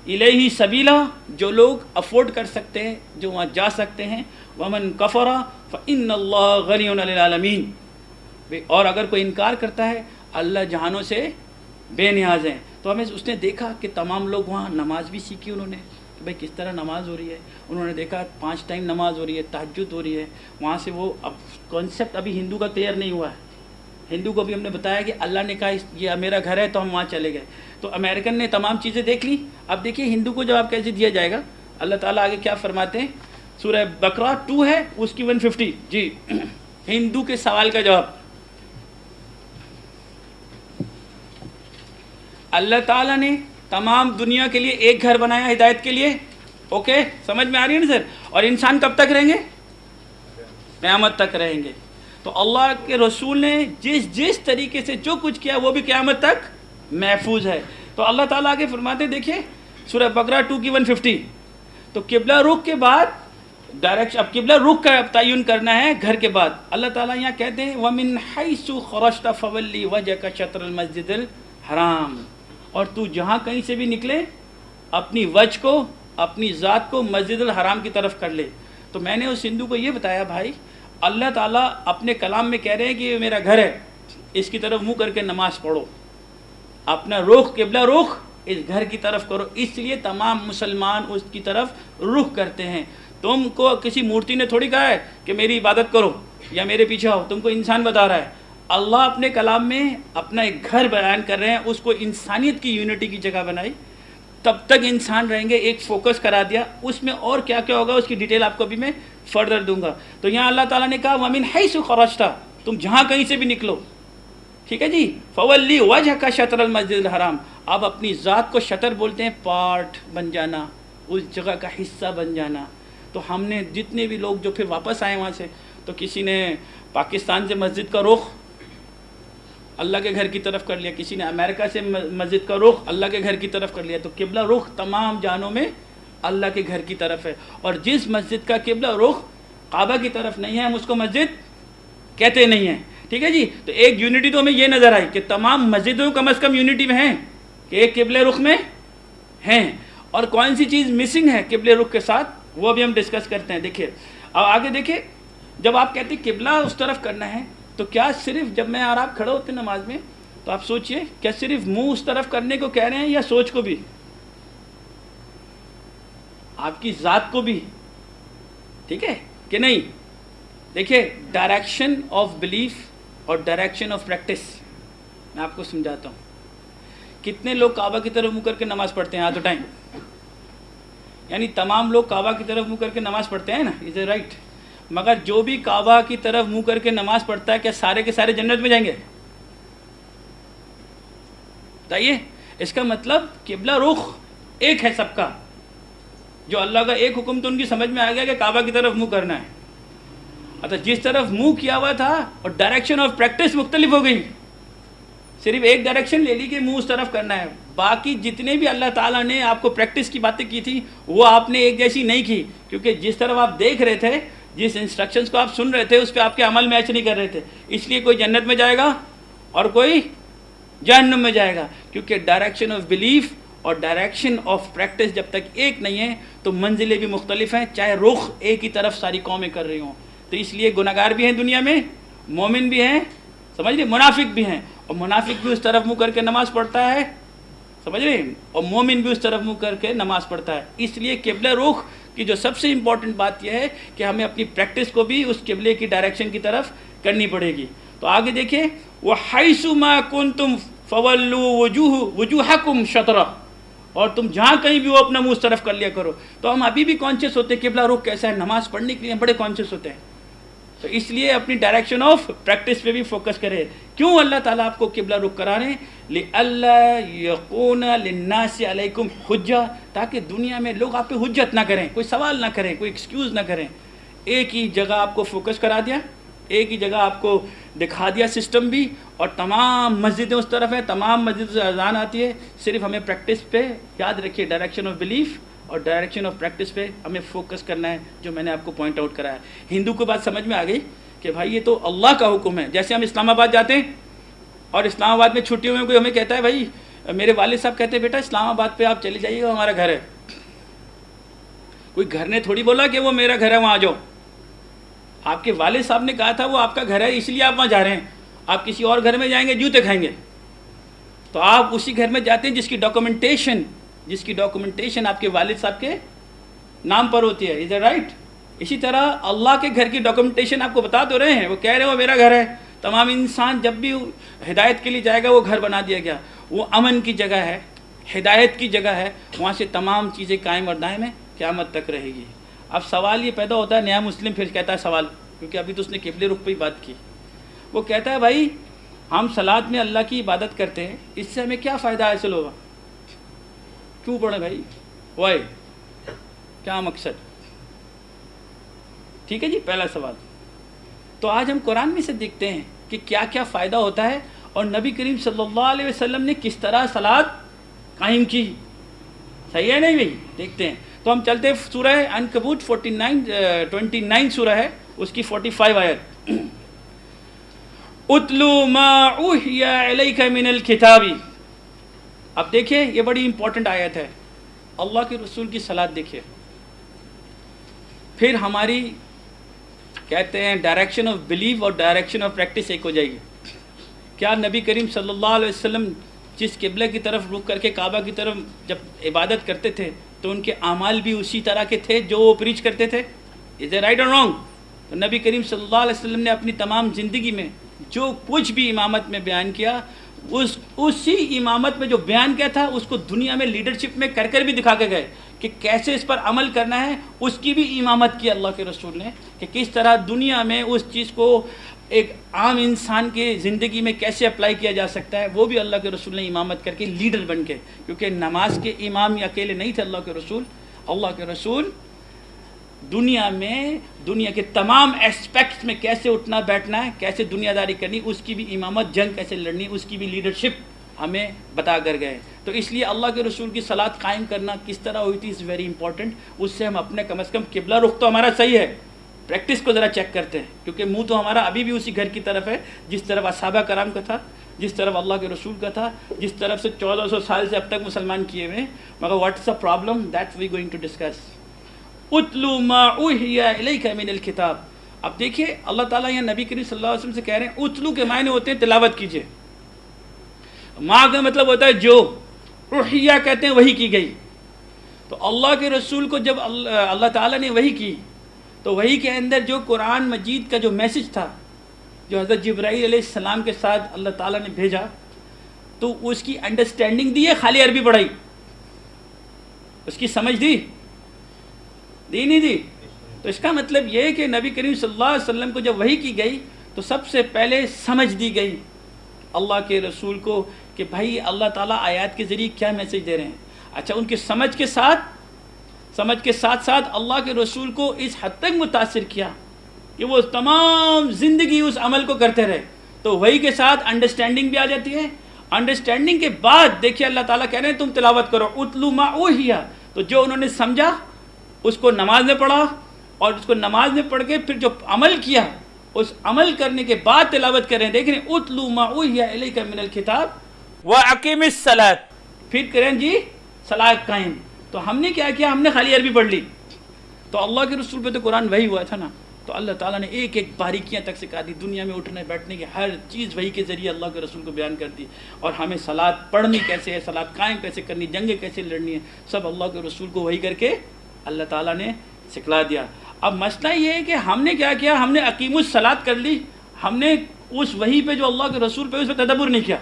Speaker 1: الیہ سبیلا، جو لوگ افورڈ کر سکتے ہیں، جو وہاں جا سکتے ہیں۔ ومن کفر فإن اللہ غنی عن العالمین، اور اگر کوئی انکار کرتا ہے اللہ جہانوں سے بے نیاز ہیں۔ تو ہمیں اس نے دیکھا کہ تمام لوگ وہاں نماز بھی سیکھی انہوں نے، کہ بھائی کس طرح نماز ہو رہی ہے، انہوں نے دیکھا 5 ٹائم نماز ہو رہی ہے، تہجد ہو رہی ہے۔ وہاں سے وہ اب کانسیپٹ ابھی ہندو کا کلیئر نہیں ہوا ہے، ہندو کو بھی ہم نے بتایا کہ اللہ نے کہا یہ میرا گھر ہے تو ہم وہاں چلے گئے، تو امریکن نے تمام چیزیں دیکھ لی۔ اب دیکھیے ہندو کو جواب کیسے دیا جائے گا۔ اللہ تعالیٰ آگے کیا فرماتے ہیں، سورہ بقرہ 2 ہے اس کی 150، جی ہندو کے سوال کا جواب۔ اللہ تعالیٰ نے تمام دنیا کے لیے ایک گھر بنایا ہدایت کے لیے، اوکے سمجھ میں آ رہی ہے نا سر؟ اور انسان کب تک رہیں گے؟ قیامت تک رہیں گے۔ تو اللہ کے رسول نے جس طریقے سے جو کچھ کیا وہ بھی قیامت تک محفوظ ہے۔ تو اللہ تعالیٰ آگے فرماتے دیکھیں سورہ بقرہ 2 کی 150، تو قبلہ رخ کے بعد ڈائریکشن، اب قبلہ رخ کا تعین کرنا ہے گھر کے بعد۔ اللہ تعالیٰ یہاں کہتے ہیں وَمِنْ حَيْثُ خَرَجْتَ فَوَلِّ وَجْهَكَ شَطْرَ الْمَسْجِدِ الْحَرَامِ، اور تو جہاں کہیں سے بھی نکلے اپنی وجہ کو، اپنی ذات کو مسجد الحرام کی طرف کر لے۔ تو میں نے اس ہندو کو یہ بتایا بھائی اللہ تعالیٰ اپنے کلام میں کہہ رہے ہیں کہ یہ میرا گھر ہے، اس کی طرف منہ کر کے نماز پڑھو، اپنا رخ قبلہ رخ اس گھر کی طرف کرو، اس لیے تمام مسلمان اس کی طرف رخ کرتے ہیں۔ تم کو کسی مورتی نے تھوڑی کہا ہے کہ میری عبادت کرو یا میرے پیچھے آؤ، تم کو انسان بتا رہا ہے۔ اللہ اپنے کلام میں اپنا ایک گھر بیان کر رہے ہیں، اس کو انسانیت کی یونٹی کی جگہ بنائی، تب تک انسان رہیں گے، ایک فوکس کرا دیا، اس میں اور کیا کیا ہوگا اس کی ڈیٹیل آپ کو بھی میں فردر دوں گا۔ تو یہاں اللہ تعالیٰ نے کہا وَمِنْ حَيْثُ خَرَجْتَ، تم جہاں کہیں سے بھی نکلو، ٹھیک ہے جی، فَوَلِّ وَجْهَكَ شَطْرَ الْمَسْجِدِ الْحَرَامِ، آپ اپنی ذات کو شطر بولتے ہیں، پارٹ بن جانا، اس جگہ کا حصہ بن جانا۔ تو ہم نے جتنے بھی لوگ جو پھر واپس آئے وہاں سے، تو کسی نے پاکستان سے مسجد کا رخ اللہ کے گھر کی طرف کر لیا، کسی نے امریکہ سے مسجد کا رخ اللہ کے گھر کی طرف کر لیا۔ تو قبلہ رخ تمام جانوں میں اللہ کے گھر کی طرف ہے، اور جس مسجد کا قبلہ رخ کعبہ کی طرف نہیں ہے ہم اس کو مسجد کہتے نہیں ہیں، ٹھیک ہے جی۔ تو ایک یونٹی تو ہمیں یہ نظر آئی کہ تمام مسجدوں کم از کم یونٹی میں ہیں کہ ایک قبلہ رخ میں ہیں، اور کون سی چیز مسنگ ہے قبلہ رخ کے ساتھ وہ ابھی ہم ڈسکس کرتے ہیں۔ دیکھیے اب آگے دیکھیں، جب آپ کہتے ہیں قبلہ اس طرف کرنا ہے، تو کیا صرف جب میں اور آپ کھڑے ہوتے ہیں نماز میں تو آپ سوچئے کیا صرف منہ اس طرف کرنے کو کہہ رہے ہیں یا سوچ کو بھی، آپ کی ذات کو بھی، ٹھیک ہے کہ نہیں؟ دیکھیے ڈائریکشن آف بلیف اور ڈائریکشن آف پریکٹس میں آپ کو سمجھاتا ہوں۔ کتنے لوگ کعبہ کی طرف منہ کر کے نماز پڑھتے ہیں؟ ہاتھ اٹھائیں۔ یعنی تمام لوگ کعبہ کی طرف منہ کر کے نماز پڑھتے ہیں نا، از اٹ رائٹ؟ مگر جو بھی کعبہ کی طرف منہ کر کے نماز پڑھتا ہے کیا سارے کے سارے جنت میں جائیں گے؟ بتائیے۔ اس کا مطلب قبلہ رخ ایک ہے سب کا، جو اللہ کا ایک حکم تو ان کی سمجھ میں آ گیا کہ کعبہ کی طرف منہ کرنا ہے، اچھا جس طرف منہ کیا ہوا تھا اور ڈائریکشن آف پریکٹس مختلف ہو گئی، صرف ایک ڈائریکشن لے لی کہ منہ اس طرف کرنا ہے، باقی جتنے بھی اللہ تعالیٰ نے آپ کو پریکٹس کی باتیں کی تھی وہ آپ نے ایک جیسی نہیں کی، کیونکہ جس طرف آپ دیکھ رہے تھے، جس انسٹرکشنز کو آپ سن رہے تھے اس پہ آپ کے عمل میچ نہیں کر رہے تھے، اس لیے کوئی جنت میں جائے گا اور کوئی جہنم میں جائے گا، کیونکہ ڈائریکشن آف بلیف اور ڈائریکشن آف پریکٹس جب تک ایک نہیں ہے تو منزلیں بھی مختلف ہیں، چاہے رخ ایک ہی طرف ساری قومیں کر رہی ہوں۔ تو اس لیے گناہگار بھی ہیں دنیا میں، مومن بھی ہیں، سمجھ رہے، منافق بھی ہیں، اور منافق بھی اس طرف منہ کر کے نماز پڑھتا ہے، سمجھ رہے، اور مومن بھی اس طرف منہ کر کے نماز پڑھتا ہے۔ اس لیے قبلہ رخ کی جو سب سے امپورٹنٹ بات یہ ہے کہ ہمیں اپنی پریکٹس کو بھی اس قبلے کی ڈائریکشن کی طرف کرنی پڑے گی۔ تو آگے دیکھیں وَحَيْثُ مَا كُنْتُمْ فَوَلُّوا وُجُوهَكُمْ شَطْرَهُ، اور تم جہاں کہیں بھی وہ اپنا منہ اس طرف کر لیا کرو۔ تو ہم ابھی بھی کانشیس ہوتے ہیں قبلہ رخ کیسا ہے، نماز پڑھنے کے لیے ہم بڑے کانشیس ہوتے ہیں، تو اس لیے اپنی ڈائریکشن آف پریکٹس پہ بھی فوکس کرے۔ کیوں اللہ تعالیٰ آپ کو قبلہ رخ کرا رہے ہیں؟ لِأَلَّا يَكُونَ لِلنَّاسِ عَلَيْكُمْ حُجَّةٌ، تاکہ دنیا میں لوگ آپ پہ حجت نہ کریں، کوئی سوال نہ کریں، کوئی ایکسکیوز نہ کریں۔ ایک ہی جگہ آپ کو فوکس کرا دیا، ایک ہی جگہ آپ کو دکھا دیا سسٹم بھی، اور تمام مسجدیں اس طرف ہیں، تمام مسجد سے اذان آتی ہے، صرف ہمیں پریکٹس پہ یاد رکھیے، ڈائریکشن آف بلیف اور ڈائریکشن آف پریکٹس پہ ہمیں فوکس کرنا ہے، جو میں نے آپ کو پوائنٹ آؤٹ کرایا۔ ہندو کو بات سمجھ میں آ گئی کہ بھائی یہ تو اللہ کا حکم ہے۔ جیسے ہم اسلام آباد جاتے ہیں اور اسلام آباد میں چھٹیوں میں کوئی ہمیں کہتا ہے، بھائی میرے والد صاحب کہتے ہیں بیٹا اسلام آباد پہ آپ چلے جائیے گا، ہمارا گھر ہے۔ کوئی گھر نے تھوڑی بولا کہ وہ میرا گھر ہے وہاں جاؤ، آپ کے والد صاحب نے کہا تھا وہ آپ کا گھر ہے اس لیے آپ وہاں جا رہے ہیں۔ آپ کسی اور گھر میں جائیں گے جوتے کھائیں گے، تو آپ اسی گھر میں جاتے ہیں جس کی ڈاکومنٹیشن آپ کے والد صاحب کے نام پر ہوتی ہے، از اٹ رائٹ؟ اسی طرح اللہ کے گھر کی ڈاکومنٹیشن آپ کو بتا تو رہے ہیں، وہ کہہ رہے ہیں وہ میرا گھر ہے۔ تمام انسان جب بھی ہدایت کے لیے جائے گا وہ گھر بنا دیا گیا، وہ امن کی جگہ ہے، ہدایت کی جگہ ہے، وہاں سے تمام چیزیں قائم اور دائم ہیں، قیامت تک رہے گی۔ اب سوال یہ پیدا ہوتا ہے، نیا مسلم پھر کہتا ہے سوال، کیونکہ ابھی تو اس نے قبلے رخ پہ ہی بات کی، وہ کہتا ہے بھائی ہم صلاۃ میں اللہ کی عبادت کرتے ہیں، اس سے ہمیں کیا فائدہ حاصل ہوگا؟ کیوں پڑھیں بھائی؟ وائی؟ کیا مقصد؟ ٹھیک ہے جی، پہلا سوال۔ تو آج ہم قرآن میں سے دیکھتے ہیں کہ کیا کیا فائدہ ہوتا ہے، اور نبی کریم صلی اللہ علیہ وسلم نے کس طرح صلاۃ قائم کی، صحیح ہے نہیں بھائی؟ دیکھتے ہیں۔ تو ہم چلتے ہیں سورہ عنکبوت 29 سورہ ہے، اس کی 45 آیت۔ اتلو ما اوحی الیک من الکتاب۔ اب دیکھیں یہ بڑی امپورٹنٹ آیت ہے، اللہ کے رسول کی صلاۃ دیکھیں، پھر ہماری کہتے ہیں ڈائریکشن آف بلیف اور ڈائریکشن آف پریکٹس ایک ہو جائے گی۔ کیا نبی کریم صلی اللہ علیہ وسلم جس قبلہ کی طرف رخ کر کے کعبہ کی طرف جب عبادت کرتے تھے تو ان کے اعمال بھی اسی طرح کے تھے جو وہ پریچ کرتے تھے. از اے رائٹ اور رانگ؟ تو نبی کریم صلی اللہ علیہ وسلم نے اپنی تمام زندگی میں جو کچھ بھی امامت میں بیان کیا اسی امامت میں جو بیان کیا تھا اس کو دنیا میں لیڈرشپ میں کر کر بھی دکھا کے گئے کہ کیسے اس پر عمل کرنا ہے. اس کی بھی امامت کی اللہ کے رسول نے کہ کس طرح دنیا میں اس چیز کو ایک عام انسان کی زندگی میں کیسے اپلائی کیا جا سکتا ہے، وہ بھی اللہ کے رسول نے امامت کر کے لیڈر بن کے. کیونکہ نماز کے امام اکیلے نہیں تھے اللہ کے رسول. اللہ کے رسول دنیا میں دنیا کے تمام اسپیکٹس میں کیسے اٹھنا بیٹھنا ہے، کیسے دنیا داری کرنی، اس کی بھی امامت، جنگ کیسے لڑنی، اس کی بھی لیڈرشپ ہمیں بتا کر گئے. تو اس لیے اللہ کے رسول کی صلاۃ قائم کرنا کس طرح ہوئی تھی از ویری امپورٹنٹ. اس سے ہم اپنے کم از کم قبلہ رخ تو ہمارا صحیح ہے، پریکٹس کو ذرا چیک کرتے ہیں، کیونکہ منہ تو ہمارا ابھی بھی اسی گھر کی طرف ہے جس طرف اصحابہ کرام کا تھا، جس طرف اللہ کے رسول کا تھا، جس طرف سے 1400 سال سے اب تک مسلمان کیے ہوئے. مگر what is the problem that we going to discuss. اتلو ما اوحی الیک من الکتاب. اب دیکھیے اللہ تعالیٰ یہاں نبی کریم صلی اللہ علیہ وسلم سے کہہ رہے ہیں اتلو کے معنی ہوتے ہیں تلاوت کیجئے. ما کا مطلب ہوتا ہے جو، اوحیہ کہتے ہیں وحی کی گئی. تو اللہ کے رسول کو جب اللہ تعالیٰ نے وحی کی تو وحی کے اندر جو قرآن مجید کا جو میسج تھا جو حضرت جبرائیل علیہ السلام کے ساتھ اللہ تعالیٰ نے بھیجا تو اس کی انڈرسٹینڈنگ دی ہے، خالی عربی پڑھائی، اس کی سمجھ دی نہیں دی. تو اس کا مطلب یہ ہے کہ نبی کریم صلی اللہ علیہ وسلم کو جب وحی کی گئی تو سب سے پہلے سمجھ دی گئی اللہ کے رسول کو کہ بھائی اللہ تعالیٰ آیات کے ذریعے کیا میسج دے رہے ہیں. اچھا ان کے سمجھ کے ساتھ ساتھ اللہ کے رسول کو اس حد تک متاثر کیا کہ وہ تمام زندگی اس عمل کو کرتے رہے. تو وحی کے ساتھ انڈرسٹینڈنگ بھی آ جاتی ہے. انڈرسٹینڈنگ کے بعد دیکھیے اللہ تعالیٰ کہہ رہے ہیں تم تلاوت کرو اتلو ما اوحی. تو جو انہوں نے سمجھا اس کو نماز میں پڑھا اور اس کو نماز میں پڑھ کے پھر جو عمل کیا اس عمل کرنے کے بعد تلاوت کر رہے ہیں. دیکھ رہے ہیں اتلو ما اوحی الیک من الکتاب واقیم الصلاۃ، پھر کریں جی صلاۃ قائم. تو ہم نے کیا کیا؟ ہم نے خالی عربی پڑھ لی. تو اللہ کے رسول پہ تو قرآن وحی ہوا تھا نا، تو اللہ تعالیٰ نے ایک ایک باریکیاں تک سکھا دی. دنیا میں اٹھنے بیٹھنے کی ہر چیز وحی کے ذریعے اللہ کے رسول کو بیان کر دی. اور ہمیں صلاۃ پڑھنی کیسے ہے، صلاۃ قائم کیسے کرنی، جنگیں کیسے لڑنی ہے، سب اللہ کے رسول کو وحی کر کے اللہ تعالیٰ نے سکھلا دیا. اب مسئلہ یہ ہے کہ ہم نے کیا کیا؟ ہم نے اقیم الصلاۃ کر لی. ہم نے اس وحی پہ جو اللہ کے رسول پہ اس پہ تدبر نہیں کیا،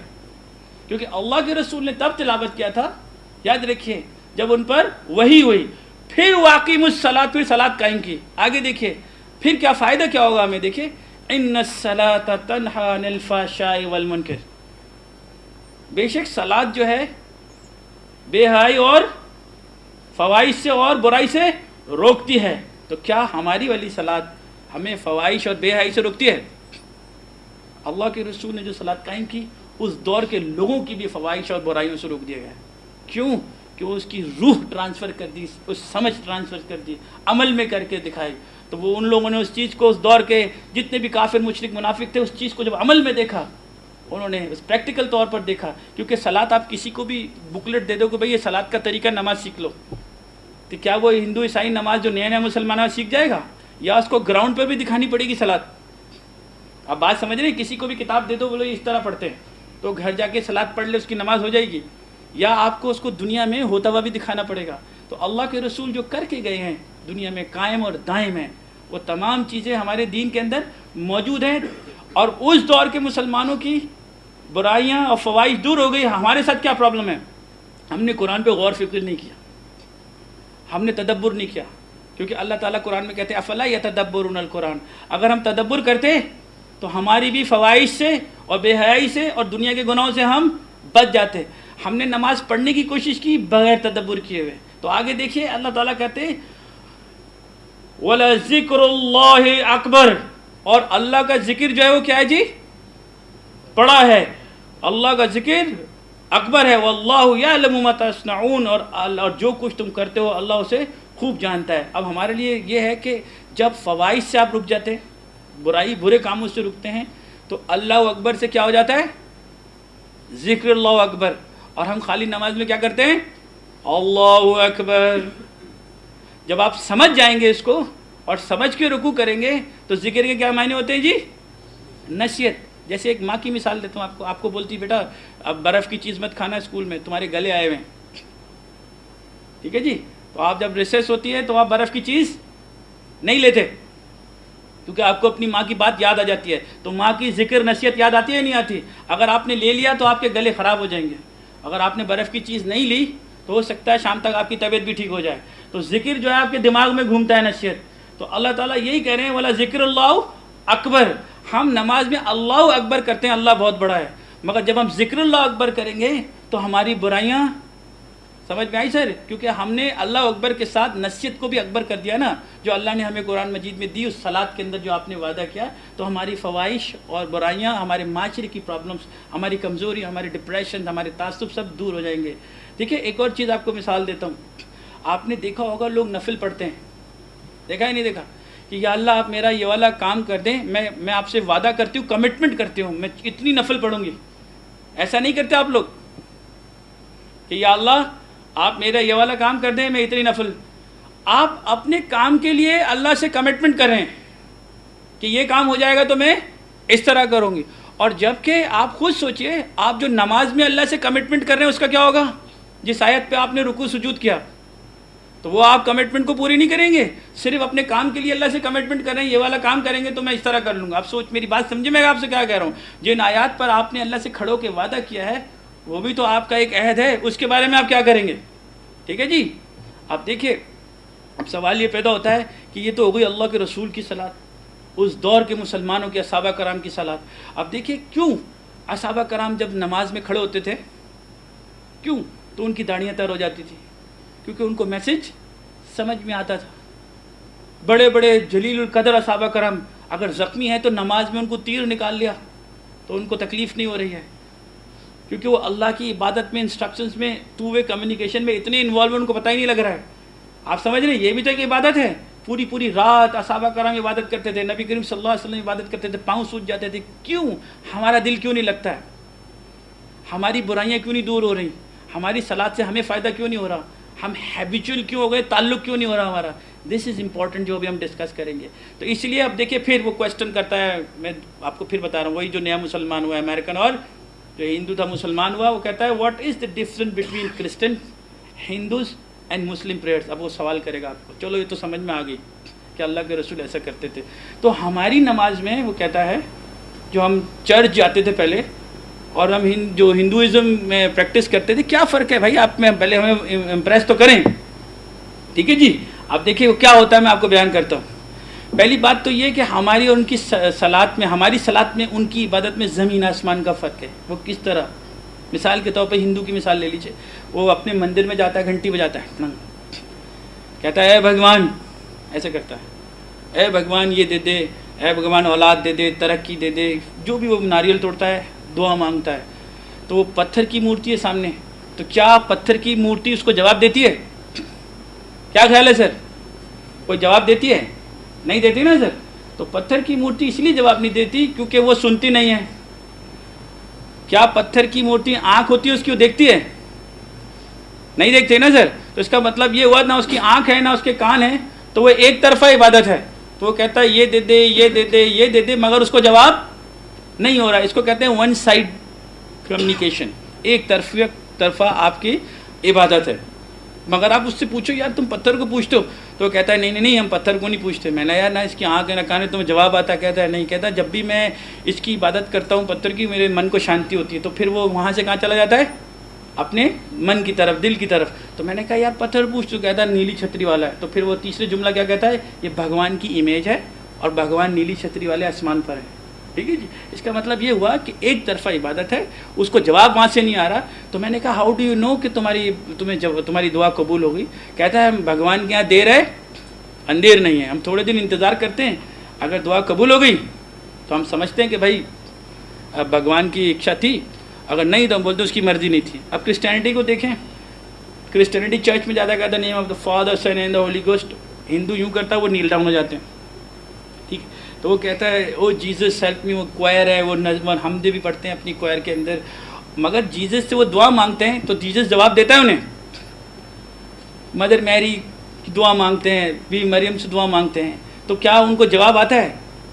Speaker 1: کیونکہ اللہ کے رسول نے تب تلاوت کیا تھا، یاد رکھیے، جب ان پر وحی ہوئی. پھر واقیم الصلاۃ، پھر صلاۃ قائم کی. آگے دیکھیے پھر کیا فائدہ کیا ہوگا ہمیں. دیکھیے ان الصلاۃ تنہی عن الفحشاء والمنکر، بے شک صلاۃ جو ہے بے حیائی اور فواحش سے اور برائی سے روکتی ہے. تو کیا ہماری والی صلاۃ ہمیں فواحش اور بے حیائی سے روکتی ہے؟ اللہ کے رسول نے جو صلاۃ قائم کی اس دور کے لوگوں کی بھی فواحش اور برائیوں سے روک دیا گیا. کیوں؟ کہ وہ اس کی روح ٹرانسفر کر دی، اس سمجھ ٹرانسفر کر دی، عمل میں کر کے دکھائی. تو وہ ان لوگوں نے اس چیز کو، اس دور کے جتنے بھی کافر مشرک منافق تھے، اس چیز کو جب عمل میں دیکھا، انہوں نے اس پریکٹیکل طور پر دیکھا. کیونکہ صلاۃ آپ کسی کو بھی بکلیٹ دے دو کہ بھائی یہ صلاۃ کا طریقہ نماز سیکھ لو، تو کیا وہ ہندو عیسائی نماز جو نیا مسلمان سیکھ جائے گا، یا اس کو گراؤنڈ پر بھی دکھانی پڑے گی صلاۃ؟ آپ بات سمجھ رہے ہیں؟ کسی کو بھی کتاب دے دو بولو اس طرح پڑھتے ہیں تو گھر جا کے صلاۃ پڑھ لے اس کی نماز ہو جائے گی، یا آپ کو اس کو دنیا میں ہوتا ہوا بھی دکھانا پڑے گا؟ تو اللہ کے رسول جو کر کے گئے ہیں دنیا میں قائم اور دائم ہیں، وہ تمام چیزیں ہمارے دین کے اندر موجود ہیں. اور اس دور کے مسلمانوں کی برائیاں اور فواحش دور ہو گئی. ہمارے ساتھ کیا پرابلم ہے؟ ہم نے قرآن پہ غور فکر نہیں کیا، ہم نے تدبر نہیں کیا. کیونکہ اللہ تعالیٰ قرآن میں کہتے ہیں افلا یتدبرون القرآن. اگر ہم تدبر کرتے تو ہماری بھی فواحش سے اور بے حیائی سے اور دنیا کے گناہوں سے ہم بچ جاتے. ہم نے نماز پڑھنے کی کوشش کی بغیر تدبر کیے ہوئے. تو آگے دیکھیے اللہ تعالیٰ کہتے ہیں وَلَذِكْرُ اللَّهِ اکبر، اور اللہ کا ذکر جو ہے وہ کیا ہے جی؟ بڑا ہے. اللہ کا ذکر اکبر ہے. وَاللَّهُ يَعْلَمُ مَا تَصْنَعُونَ، اور جو کچھ تم کرتے ہو اللہ اسے خوب جانتا ہے. اب ہمارے لیے یہ ہے کہ جب فواحش سے آپ رک جاتے ہیں، برائی برے کاموں سے رکتے ہیں، تو اللہ اکبر سے کیا ہو جاتا ہے؟ ذکر اللہ اکبر. اور ہم خالی نماز میں کیا کرتے ہیں؟ اللہ اکبر. جب آپ سمجھ جائیں گے اس کو اور سمجھ کے رکوع کریں گے تو ذکر کے کیا معنی ہوتے ہیں جی؟ نصیحت. جیسے ایک ماں کی مثال دیتا ہوں آپ کو بولتی بیٹا اب برف کی چیز مت کھانا اسکول میں، تمہارے گلے آئے ہوئے ہیں، ٹھیک ہے جی، تو آپ جب ریسیس ہوتی ہے تو آپ برف کی چیز نہیں لیتے کیونکہ آپ کو اپنی ماں کی بات یاد آ جاتی ہے، تو ماں کی ذکر نصیحت یاد آتی ہے نہیں آتی؟ اگر آپ نے لے لیا تو آپ کے گلے خراب ہو جائیں گے، اگر آپ نے برف کی چیز نہیں لی تو ہو سکتا ہے شام تک آپ کی طبیعت بھی ٹھیک ہو جائے۔ تو ذکر جو ہے آپ کے دماغ میں گھومتا ہے نصیحت، تو اللہ تعالیٰ یہی کہہ رہے ہیں وَلَا ذِكْرُ اللَّهُ اکبر، ہم نماز میں اللہ اکبر کرتے ہیں، اللہ بہت بڑا ہے، مگر جب ہم ذکر اللہ اکبر کریں گے تو ہماری برائیاں سمجھ میں آئی سر؟ کیونکہ ہم نے اللہ اکبر کے ساتھ نصیحت کو بھی اکبر کر دیا نا، جو اللہ نے ہمیں قرآن مجید میں دی اس صلاۃ کے اندر جو آپ نے وعدہ کیا، تو ہماری فواہش اور برائیاں، ہمارے معاشرے کی پرابلمس، ہماری کمزوری، ہمارے ڈپریشن، ہمارے تعصب سب دور ہو جائیں گے۔ دیکھیں ایک اور چیز آپ کو مثال دیتا ہوں، آپ نے دیکھا ہوگا لوگ نفل پڑھتے ہیں، دیکھا ہی نہیں دیکھا کہ یا اللہ آپ میرا یہ والا کام کر دیں، میں آپ سے وعدہ کرتی ہوں، کمٹمنٹ کرتی ہوں، میں اتنی نفل پڑھوں گی۔ ایسا نہیں کرتے آپ لوگ کہ یا اللہ آپ میرا یہ والا کام کر دیں، میں اتنی نفل، آپ اپنے کام کے لیے اللہ سے کمٹمنٹ کریں کہ یہ کام ہو جائے گا تو میں اس طرح کروں گی، اور جبکہ آپ خود سوچئے آپ جو نماز میں اللہ سے کمٹمنٹ کر رہے ہیں اس کا کیا ہوگا؟ جس آیت پہ آپ نے رکوع سجود کیا تو وہ آپ کمٹمنٹ کو پوری نہیں کریں گے، صرف اپنے کام کے لیے اللہ سے کمٹمنٹ کر رہے ہیں، یہ والا کام کریں گے تو میں اس طرح کر لوں گا۔ آپ میری بات سمجھے میں آپ سے کیا کہہ رہا ہوں؟ جن آیات پر آپ نے اللہ سے کھڑو کے وعدہ کیا ہے وہ بھی تو آپ کا ایک عہد ہے، اس کے بارے میں آپ کیا کریں گے؟ ٹھیک ہے جی، اب دیکھیے اب سوال یہ پیدا ہوتا ہے کہ یہ تو ہو گئی اللہ کے رسول کی صلاۃ، اس دور کے مسلمانوں کے صحابہ کرام کی صلاۃ۔ اب دیکھیے کیوں صحابہ کرام جب نماز میں کھڑے ہوتے تھے کیوں تو ان کی داڑھیاں تر ہو جاتی تھی؟ کیونکہ ان کو میسج سمجھ میں آتا تھا۔ بڑے بڑے جلیل القدر صحابہ کرام اگر زخمی ہیں تو نماز میں ان کو تیر نکال لیا تو ان کو تکلیف نہیں ہو رہی ہے، کیونکہ وہ اللہ کی عبادت میں، انسٹرکشنز میں، ٹو وے کمیونیکیشن میں اتنے انوالو ہیں ان کو پتہ ہی نہیں لگ رہا ہے۔ آپ سمجھ رہے ہیں یہ بھی تو ایک عبادت ہے، پوری رات صحابہ کرام عبادت کرتے تھے، نبی کریم صلی اللہ علیہ وسلم عبادت کرتے تھے، پاؤں سوج جاتے تھے، کیوں؟ ہمارا دل کیوں نہیں لگتا ہے؟ ہماری برائیاں کیوں نہیں دور ہو رہی؟ ہماری صلاۃ سے ہمیں فائدہ کیوں نہیں ہو رہا؟ ہم ہیبیچول کیوں ہو گئے؟ تعلق کیوں نہیں ہو رہا ہمارا؟ دس از امپورٹنٹ جو ابھی ہم ڈسکس کریں گے۔ تو اس لیے اب دیکھیے پھر وہ کویسچن کرتا ہے، میں آپ کو پھر بتا رہا ہوں، وہی جو نیا مسلمان ہوا ہے امریکن اور جو ہندو تھا مسلمان ہوا، وہ کہتا ہے what is the difference between Christian Hindus and Muslim prayers. اب وہ سوال کرے گا آپ کو، چلو یہ تو سمجھ میں آ گئی کہ اللہ کے رسول ایسا کرتے تھے۔ تو ہماری نماز میں وہ کہتا ہے جو ہم چرچ جاتے تھے پہلے اور ہم جو ہندوازم میں پریکٹس کرتے تھے، کیا فرق ہے بھائی؟ آپ میں پہلے ہمیں امپریس تو کریں، ٹھیک ہے جی۔ اب دیکھیے وہ کیا ہوتا ہے، میں آپ کو بیان کرتا ہوں۔ پہلی بات تو یہ کہ ہماری اور ان کی صلاۃ میں، ہماری صلاۃ میں ان کی عبادت میں زمین آسمان کا فرق ہے۔ وہ کس طرح؟ مثال کے طور پہ ہندو کی مثال لے لیجیے، وہ اپنے مندر میں جاتا ہے، گھنٹی بجاتا ہے، کہتا ہے اے بھگوان، ایسے کرتا ہے، اے بھگوان یہ دے دے، اے بھگوان اولاد دے دے، ترقی دے دے، جو بھی وہ ناریل توڑتا ہے، دعا مانگتا ہے۔ تو وہ پتھر کی مورتی ہے سامنے، تو کیا پتھر کی مورتی اس کو جواب دیتی ہے؟ کیا خیال ہے سر؟ کوئی جواب دیتی ہے؟ نہیں دیتی نا سر۔ تو پتھر کی مورتی اس لیے جواب نہیں دیتی کیونکہ وہ سنتی نہیں ہے۔ کیا پتھر کی مورتی آنکھ ہوتی ہے اس کی، وہ دیکھتی ہے؟ نہیں دیکھتے نا سر۔ تو اس کا مطلب یہ ہوا نہ اس کی آنکھ ہے نہ اس کے کان ہیں، تو وہ ایک طرفہ عبادت ہے۔ تو وہ کہتا ہے یہ دے دے، یہ دے دے، یہ دے دے، مگر اس کو جواب نہیں ہو رہا۔ اس کو کہتے ہیں ون سائڈ کمیونیکیشن، ایک طرفہ آپ کی عبادت ہے۔ مگر آپ اس سے پوچھو یار تم پتھر کو پوچھتے ہو، تو وہ کہتا ہے نہیں نہیں نہیں، ہم پتھر کو نہیں پوچھتے۔ میں نے یار نہ اس کی آنکھ ہے نہ کان ہے، تمہیں جواب آتا ہے؟ کہتا ہے نہیں۔ کہتا ہے جب بھی میں اس کی عبادت کرتا ہوں پتھر کی، میرے من کو شانتی ہوتی ہے۔ تو پھر وہ وہاں سے کہاں چلا جاتا ہے؟ اپنے من کی طرف، دل کی طرف۔ تو میں نے کہا یار پتھر پوچھ، تو کہتا ہے نیلی چھتری والا ہے۔ تو پھر وہ تیسرے جملہ کیا کہتا ہے؟ یہ بھگوان کی امیج ہے اور بھگوان نیلی چھتری والے آسمان پر ہے۔ ٹھیک ہے جی۔ اس کا مطلب یہ ہوا کہ ایک طرفہ عبادت ہے، اس کو جواب وہاں سے نہیں آ رہا۔ تو میں نے کہا ہاؤ ڈو یو نو کہ تمہاری دعا قبول ہو گئی؟ کہتا ہے بھگوان کے یہاں دیر ہے اندھیر نہیں ہے، ہم تھوڑے دن انتظار کرتے ہیں، اگر دعا قبول ہو گئی تو ہم سمجھتے ہیں کہ بھائی اب بھگوان کی اکشا تھی، اگر نہیں تو ہم بولتے اس کی مرضی نہیں تھی۔ اب کرسچینٹی کو دیکھیں، کرسچینٹی چرچ میں زیادہ کہتا ہے name of the father son and the holy ghost. Hindu یوں کرتا ہے، وہ نیل ڈاؤن ہو جاتے ہیں، ٹھیک۔ تو وہ کہتا ہے او جیزس ہیلپ می، وہ کوائر ہے، وہ نظم حمدیں بھی پڑھتے ہیں اپنی کوائر کے اندر، مگر جیزس سے وہ دعا مانگتے ہیں تو جیزس جواب دیتا ہے انہیں؟ مدر میری کی دعا مانگتے ہیں، بی مریم سے دعا مانگتے ہیں، تو کیا ان کو جواب آتا ہے؟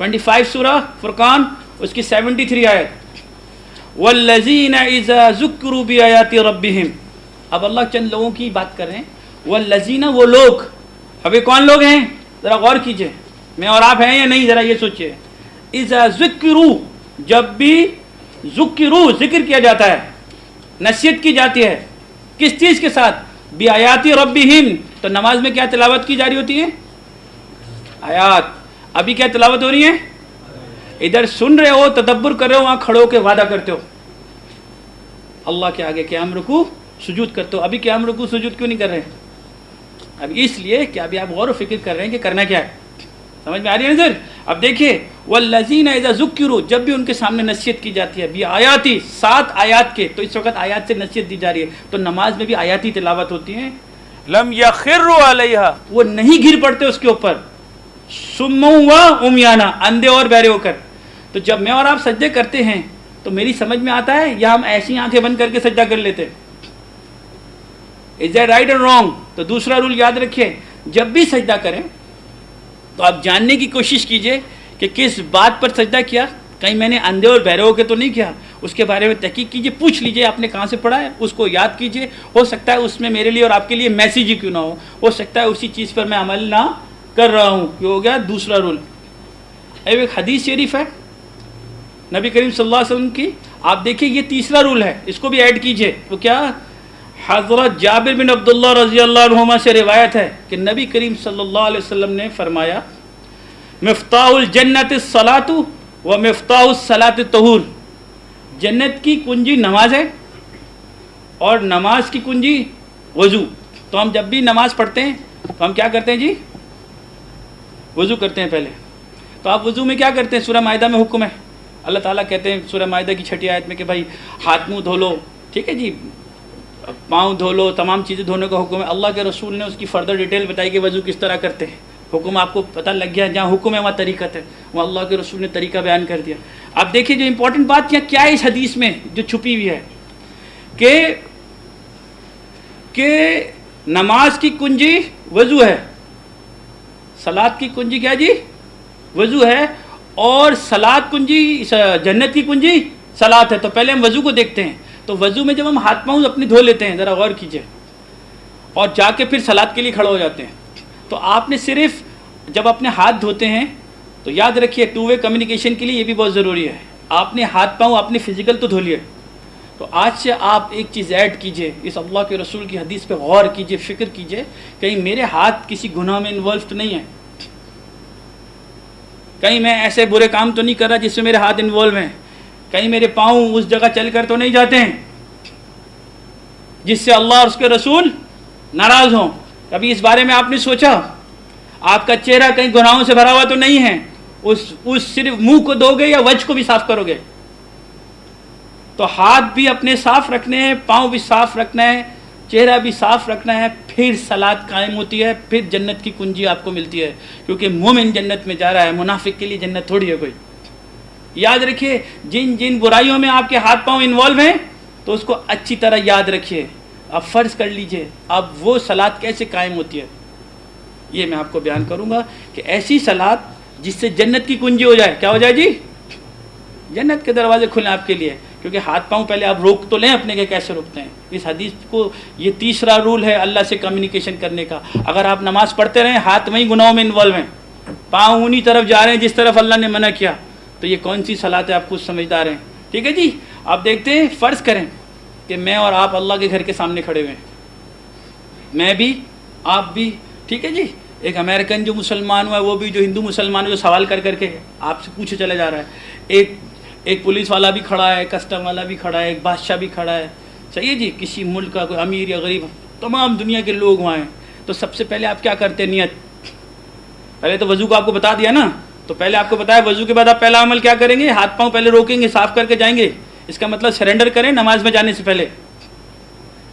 Speaker 1: 25 سورہ فرقان اس کی 73 آیت. والذین اذا ذکروا بآیات ربہم. اب اللہ چند لوگوں کی بات کر رہے ہیں. والذین وہ لوگ. اب یہ کون لوگ ہیں؟ ذرا غور کیجئے. میں اور آپ ہیں یا نہیں ذرا یہ سوچئے. اذا ذکروا جب بھی ذکروا ذکر کیا جاتا ہے نصیحت کی جاتی ہے کس چیز کے ساتھ؟ بآیات ربہم. تو نماز میں کیا تلاوت کی جاری ہوتی ہے؟ آیات. ابھی کیا تلاوت ہو رہی ہے؟ ادھر سن رہے ہو تدبر کر رہے ہو وہاں کھڑے ہو کے وعدہ کرتے ہو اللہ کے آگے قیام رکوع سجود کرتے ہو. ابھی قیام رکوع سجود کیوں نہیں کر رہے؟ اب اس لیے کہ ابھی آپ غور و فکر کر رہے ہیں کہ کرنا کیا ہے. سمجھ میں آ رہی ہے نظر؟ اب دیکھیے والذین اذا ذکروا جب بھی ان کے سامنے نصیحت کی جاتی ہے بآیاتی 7 آیات کے. تو اس وقت آیات سے نصیحت دی جا رہی ہے تو نماز میں بھی آیاتی تلاوت ہوتی ہیں. لم یخروا علیہا وہ نہیں گر پڑتے اس کے اوپر. سموا و عمیانا اندھے اور بہرے ہو کر. تو جب میں اور آپ سجدے کرتے ہیں تو میری سمجھ میں آتا ہے یا ہم ایسی آنکھیں بند کر کے سجدہ کر لیتے؟ از دیٹ رائٹ اور رانگ؟ تو دوسرا رول یاد رکھیے جب بھی سجدہ کریں تو آپ جاننے کی کوشش کیجئے کہ کس بات پر سجدہ کیا. کہیں میں نے اندھے اور بہرے ہو کے تو نہیں کیا. اس کے بارے میں تحقیق کیجئے. پوچھ لیجئے آپ نے کہاں سے پڑھا ہے اس کو یاد کیجئے. ہو سکتا ہے اس میں میرے لیے اور آپ کے لیے میسیج ہی کیوں نہ ہو سکتا ہے اسی چیز پر میں عمل نہ کر رہا ہوں. یہ ہو گیا دوسرا رول. ایک حدیث شریف ہے نبی کریم صلی اللہ علیہ وسلم کی. آپ دیکھیں یہ تیسرا رول ہے اس کو بھی ایڈ کیجئے. تو کیا حضرت جابر بن عبداللہ رضی اللہ عنہما سے روایت ہے کہ نبی کریم صلی اللہ علیہ وسلم نے فرمایا مفتاح الجنت الصلاۃ و مفتاح الصلاۃ الطہور. جنت کی کنجی نماز ہے اور نماز کی کنجی وضو. تو ہم جب بھی نماز پڑھتے ہیں تو ہم کیا کرتے ہیں جی؟ وضو کرتے ہیں پہلے. تو آپ وضو میں کیا کرتے ہیں؟ سورہ مائدہ میں حکم ہے. اللہ تعالیٰ کہتے ہیں سورہ مائدہ کی 6 آیت میں کہ بھائی ہاتھ منہ دھو لو. ٹھیک ہے جی پاؤں دھو لو تمام چیزیں دھونے کا حکم ہے. اللہ کے رسول نے اس کی فردر ڈیٹیل بتائی کہ وضو کس طرح کرتے ہیں. حکم آپ کو پتہ لگ گیا جہاں حکم ہے وہاں طریقت ہے. وہاں اللہ کے رسول نے طریقہ بیان کر دیا. اب دیکھیے جو امپورٹنٹ بات یہاں کیا ہے اس حدیث میں جو چھپی ہوئی ہے کہ نماز کی کنجی وضو ہے. صلاۃ کی کنجی کیا جی؟ وضو ہے. اور صلاۃ کنجی جنت کی کنجی صلاۃ ہے. تو پہلے ہم وضو کو دیکھتے ہیں. تو وضو میں جب ہم ہاتھ پاؤں اپنے دھو لیتے ہیں ذرا غور کیجئے اور جا کے پھر صلاۃ کے لیے کھڑے ہو جاتے ہیں تو آپ نے صرف جب اپنے ہاتھ دھوتے ہیں تو یاد رکھیے 2 وے کمیونیکیشن کے لیے یہ بھی بہت ضروری ہے. آپ نے ہاتھ پاؤں اپنے فزیکل تو دھو لیے. تو آج سے آپ ایک چیز ایڈ کیجئے اس اللہ کے رسول کی حدیث پہ غور کیجئے فکر کیجئے کہیں میرے ہاتھ کسی گناہ میں انوالو تو نہیں ہے. کہیں میں ایسے برے کام تو نہیں کر رہا جس سے میرے ہاتھ انوالو ہیں. کہیں میرے پاؤں اس جگہ چل کر تو نہیں جاتے ہیں جس سے اللہ اور اس کے رسول ناراض ہوں. کبھی اس بارے میں آپ نے سوچا؟ آپ کا چہرہ کہیں گناہوں سے بھرا ہوا تو نہیں ہے. اس صرف منہ کو دو گے یا وجہ کو بھی صاف کرو گے؟ تو ہاتھ بھی اپنے صاف رکھنے ہیں پاؤں بھی صاف رکھنا ہے چہرہ بھی صاف رکھنا ہے. پھر صلاۃ قائم ہوتی ہے پھر جنت کی کنجی آپ کو ملتی ہے کیونکہ مومن جنت میں جا رہا ہے. منافق کے لیے جنت تھوڑی ہے کوئی. یاد رکھیے جن برائیوں میں آپ کے ہاتھ پاؤں انوالو ہیں تو اس کو اچھی طرح یاد رکھیے. اب فرض کر لیجئے اب وہ صلاۃ کیسے قائم ہوتی ہے یہ میں آپ کو بیان کروں گا کہ ایسی صلاۃ جس سے جنت کی کنجی ہو جائے. کیا ہو جائے جی؟ جنت کے دروازے کھلیں آپ کے لیے. کیونکہ ہاتھ پاؤں پہلے آپ روک تو لیں اپنے کے کیسے روکتے ہیں. اس حدیث کو یہ تیسرا رول ہے اللہ سے کمیونیکیشن کرنے کا. اگر آپ نماز پڑھتے رہیں ہاتھ وہیں گناہوں میں انوالو ہیں پاؤں انہی طرف جا رہے ہیں جس طرف اللہ نے منع کیا تو یہ کون سی صلاۃ ہے آپ خود سمجھدار ہیں. ٹھیک ہے جی. آپ دیکھتے ہیں فرض کریں کہ میں اور آپ اللہ کے گھر کے سامنے کھڑے ہوئے ہیں. میں بھی آپ بھی. ٹھیک ہے جی. ایک امریکن جو مسلمان ہوا ہے وہ بھی جو ہندو مسلمان ہے جو سوال کر کر کے آپ سے پوچھے چلے جا رہا ہے. ایک پولیس والا بھی کھڑا ہے کسٹم والا بھی کھڑا ہے ایک بادشاہ بھی کھڑا ہے. صحیح ہے جی. کسی ملک کا کوئی امیر یا غریب تمام دنیا کے لوگ وہاں ہیں. تو سب سے پہلے آپ کیا کرتے ہیں؟ نیت. پہلے تو وضو کو آپ کو بتا دیا نا تو پہلے آپ کو بتایا وضو کے بعد آپ پہلا عمل کیا کریں گے؟ ہاتھ پاؤں پہلے روکیں گے صاف کر کے جائیں گے. اس کا مطلب سرنڈر کریں نماز میں جانے سے پہلے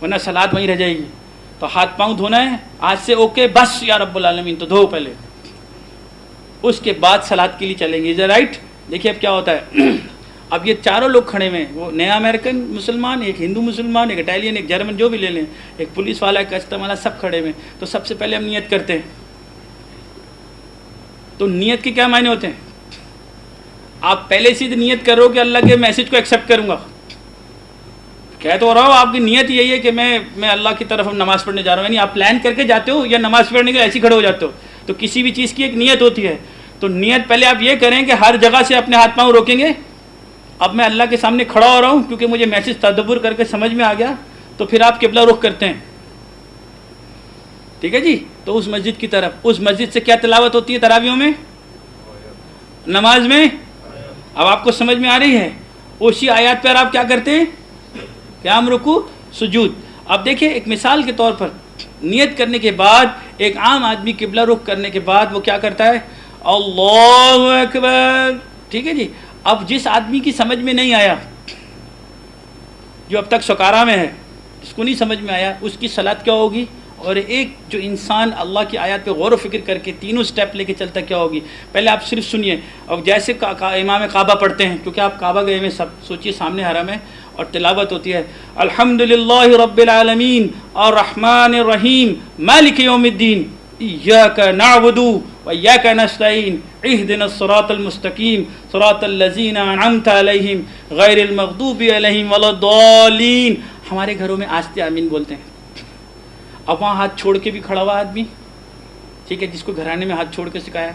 Speaker 1: ورنہ صلاۃ وہیں رہ جائے گی. تو ہاتھ پاؤں دھونا ہے آج سے اوکے بس یا رب العالمین تو دھو پہلے اس کے بعد صلاۃ کے لیے چلیں گے. Is right. دیکھیے اب کیا ہوتا ہے. اب یہ چاروں لوگ کھڑے ہوئے ہیں وہ نیا امریکن مسلمان ایک ہندو مسلمان ایک اٹالین ایک جرمن جو بھی لے لیں ایک پولیس والا ایک کسٹم والا سب کھڑے ہوئے ہیں. تو سب سے پہلے ہم نیت کرتے ہیں. تو نیت کے کیا معنی ہوتے ہیں؟ آپ پہلے سے نیت کرو کہ اللہ کے میسج کو ایکسیپٹ کروں گا. کہہ تو رہا ہوں آپ کی نیت یہی ہے کہ میں اللہ کی طرف نماز پڑھنے جا رہا ہوں، یعنی آپ پلان کر کے جاتے ہو یا نماز پڑھنے کے ایسے ہی کھڑے ہو جاتے ہو. تو کسی بھی چیز کی ایک نیت ہوتی ہے. تو نیت پہلے آپ یہ کریں کہ ہر جگہ سے اپنے ہاتھ پاؤں روکیں گے. اب میں اللہ کے سامنے کھڑا ہو رہا ہوں کیونکہ مجھے میسج تدبر کر کے سمجھ میں آ گیا، تو پھر آپ قبلہ رخ کرتے ہیں. ٹھیک ہے جی. تو اس مسجد کی طرف، اس مسجد سے کیا تلاوت ہوتی ہے تراویحوں میں، نماز میں؟ اب آپ کو سمجھ میں آ رہی ہے. اسی آیات پر آپ کیا کرتے ہیں، قیام، رکوع، سجود. اب دیکھیں ایک مثال کے طور پر، نیت کرنے کے بعد ایک عام آدمی قبلہ رخ کرنے کے بعد وہ کیا کرتا ہے، اللہ اکبر. ٹھیک ہے جی. اب جس آدمی کی سمجھ میں نہیں آیا، جو اب تک سکارا میں ہے، جس کو نہیں سمجھ میں آیا، اس کی صلاۃ کیا ہوگی؟ اور ایک جو انسان اللہ کی آیات پہ غور و فکر کر کے تینوں سٹیپ لے کے چلتا کیا ہوگی؟ پہلے آپ صرف سنیے. اب جیسے امام کعبہ پڑھتے ہیں، کیونکہ آپ کعبہ گئے میں سب سوچیے سامنے حرم ہے اور تلاوت ہوتی ہے الحمدللہ رب العالمین الرحمن الرحیم مالک یوم الدین ایاک نعبد و ایاک نستعین اہدنا الصراط المستقیم صراط الذین انعمت علیہم غیر المغضوب علیہم ولا الضالین. ہمارے گھروں میں آستے آمین بولتے ہیں. اب وہاں ہاتھ چھوڑ کے بھی کھڑا ہوا آدمی، ٹھیک ہے، جس کو گھرانے میں ہاتھ چھوڑ کے سکھایا،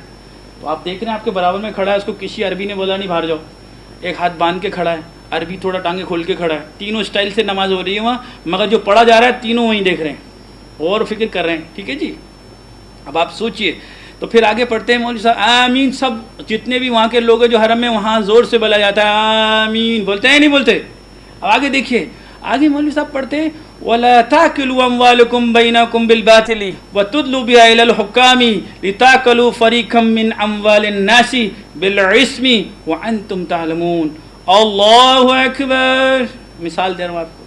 Speaker 1: تو آپ دیکھ رہے ہیں آپ کے برابر میں کھڑا ہے، اس کو کسی عربی نے بولا نہیں باہر جاؤ، ایک ہاتھ باندھ کے کھڑا ہے، عربی تھوڑا ٹانگیں کھول کے کھڑا ہے. تینوں سٹائل سے نماز ہو رہی ہے وہاں، مگر جو پڑھا جا رہا ہے تینوں وہیں دیکھ رہے ہیں، غور و فکر کر رہے ہیں. ٹھیک ہے جی. اب آپ سوچئے. تو پھر آگے پڑھتے ہیں مولوی صاحب آمین. سب جتنے بھی وہاں کے لوگ ہیں جو حرم میں، وہاں زور سے بولا جاتا ہے آمین. بولتے ہیں نہیں بولتے؟ اب آگے دیکھیے، آگے مولوی صاحب پڑھتے ہیں وَلَا تَأْكُلُوا أَمْوَالَكُمْ بَيْنَكُمْ بِالْبَاطِلِ وَتُدْلُوا بِهَا إِلَى الْحُكَّامِ لِتَأْكُلُوا فَرِيقًا مِّنْ أَمْوَالِ النَّاسِ بِالْإِثْمِ وَأَنْتُمْ تَعْلَمُونَ. اللہ اکبر. مثال دے رہا ہوں آپ کو.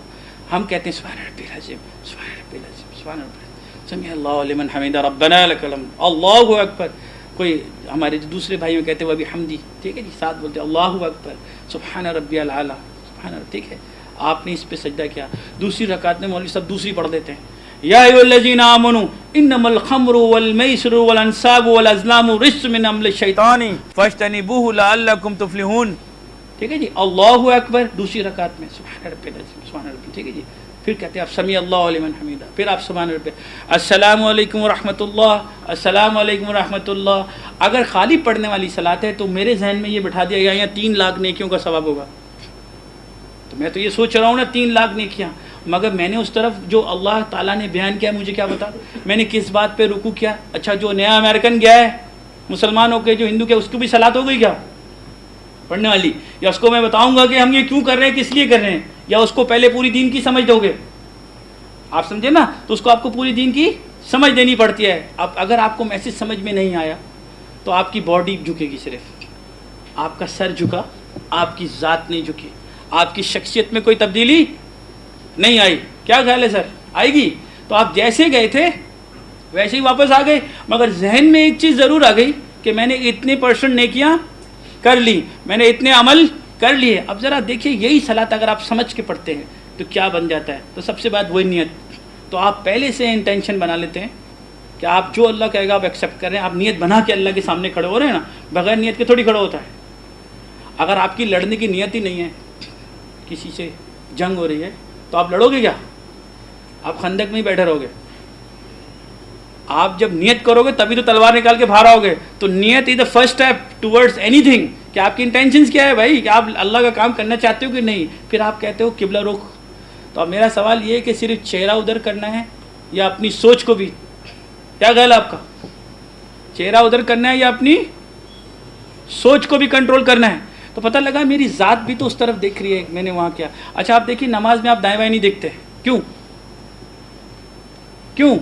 Speaker 1: ہم کہتے ہیں سبحان ربی العظیم، سبحان ربی العظیم، سبحان ربی العظیم، سمیع اللہ لمن حمدہ ربنا لک الحمد، اللہ اکبر. کوئی ہمارے جو دوسرے بھائیوں کہتے ہیں وہ بھی حمدی، ٹھیک ہے جی، ساتھ بولتے ہیں اللہ اکبر، سبحان ربی العالی، سبحان ربی. ٹھیک ہے، آپ نے اس پہ سجدہ کیا. دوسری رکعت میں مولوی صاحب دوسری پڑھ دیتے ہیں یا ایھا الذین آمنوا انما الخمر والمیسر والانصاب والازلام رجس من عمل الشیطان فاجتنبوہ لعلکم تفلحون. ٹھیک ہے جی. اللہ اکبر دوسری رکعت میں سبحان ربی العظیم، سبحان ربی. ٹھیک ہے جی. پھر کہتے ہیں آپ سمیع اللہ لمن حمیدہ، پھر آپ سبحان ربی. السلام علیکم ورحمۃ اللہ، السلام علیکم ورحمۃ اللہ. اگر خالی پڑھنے والی صلاۃ ہے تو میرے ذہن میں یہ بٹھا دیا گیا یہاں 3 لاکھ نیکیوں کا ثواب ہوگا. تو میں تو یہ سوچ رہا ہوں نا 3 لاکھ نیکیاں، مگر میں نے اس طرف جو اللہ تعالیٰ نے بیان کیا مجھے کیا بتا، میں نے کس بات پہ رکوع کیا. اچھا جو نیا امریکن گیا ہے مسلمان ہو کے، جو ہندو کیا، اس کو بھی صلاۃ ہو گئی کیا پڑھنے والی؟ یا اس کو میں بتاؤں گا کہ ہم یہ کیوں کر رہے ہیں، کس لیے کر رہے ہیں، یا اس کو پہلے پوری دین کی سمجھ دو گے؟ آپ سمجھے نا. تو اس کو آپ کو پوری دین کی سمجھ دینی پڑتی ہے. اب اگر آپ کو میسج سمجھ میں نہیں آیا تو آپ کی باڈی جھکے گی، صرف آپ کا سر جھکا، آپ کی ذات نہیں جھکی، آپ کی شخصیت میں کوئی تبدیلی نہیں آئی. کیا خیال ہے سر، آئے گی؟ تو آپ جیسے گئے تھے ویسے ہی واپس آ گئے، مگر ذہن میں ایک چیز ضرور آ گئی کہ میں نے اتنے % نیکیاں کر لی، میں نے اتنے عمل کر لیے. اب ذرا دیکھیے یہی صلاۃ اگر آپ سمجھ کے پڑھتے ہیں تو کیا بن جاتا ہے. تو سب سے بات وہی نیت. تو آپ پہلے سے انٹینشن بنا لیتے ہیں کہ آپ جو اللہ کہے گا آپ ایکسیپٹ کر رہے ہیں. آپ نیت بنا کے اللہ کے سامنے کھڑے ہو رہے ہیں نا، بغیر نیت کے تھوڑی کھڑا ہوتا ہے. اگر آپ کی لڑنے کی نیت ہی نہیں ہے، کسی سے جنگ ہو رہی ہے، تو آپ لڑو گے کیا؟ آپ خندق میں ہی بیٹھے رہو گے. آپ جب نیت کرو گے تبھی تو تلوار نکال کے باہر آؤ گے. تو نیت is the first step towards اینی تھنگ، کہ آپ کی انٹینشنز کیا ہے بھائی، کہ آپ اللہ کا کام کرنا چاہتے ہو کہ نہیں. پھر آپ کہتے ہو قبلہ رخ. تو اب میرا سوال یہ ہے کہ صرف چہرہ ادھر کرنا ہے یا اپنی سوچ کو بھی؟ کیا خیال ہے آپ کا؟ چہرہ ادھر کرنا ہے یا اپنی سوچ کو بھی کنٹرول کرنا ہے؟ تو پتہ لگا میری ذات بھی تو اس طرف دیکھ رہی ہے، میں نے وہاں کیا. اچھا آپ دیکھیے نماز میں آپ دائیں بائیں نہیں دیکھتے، کیوں؟ کیوں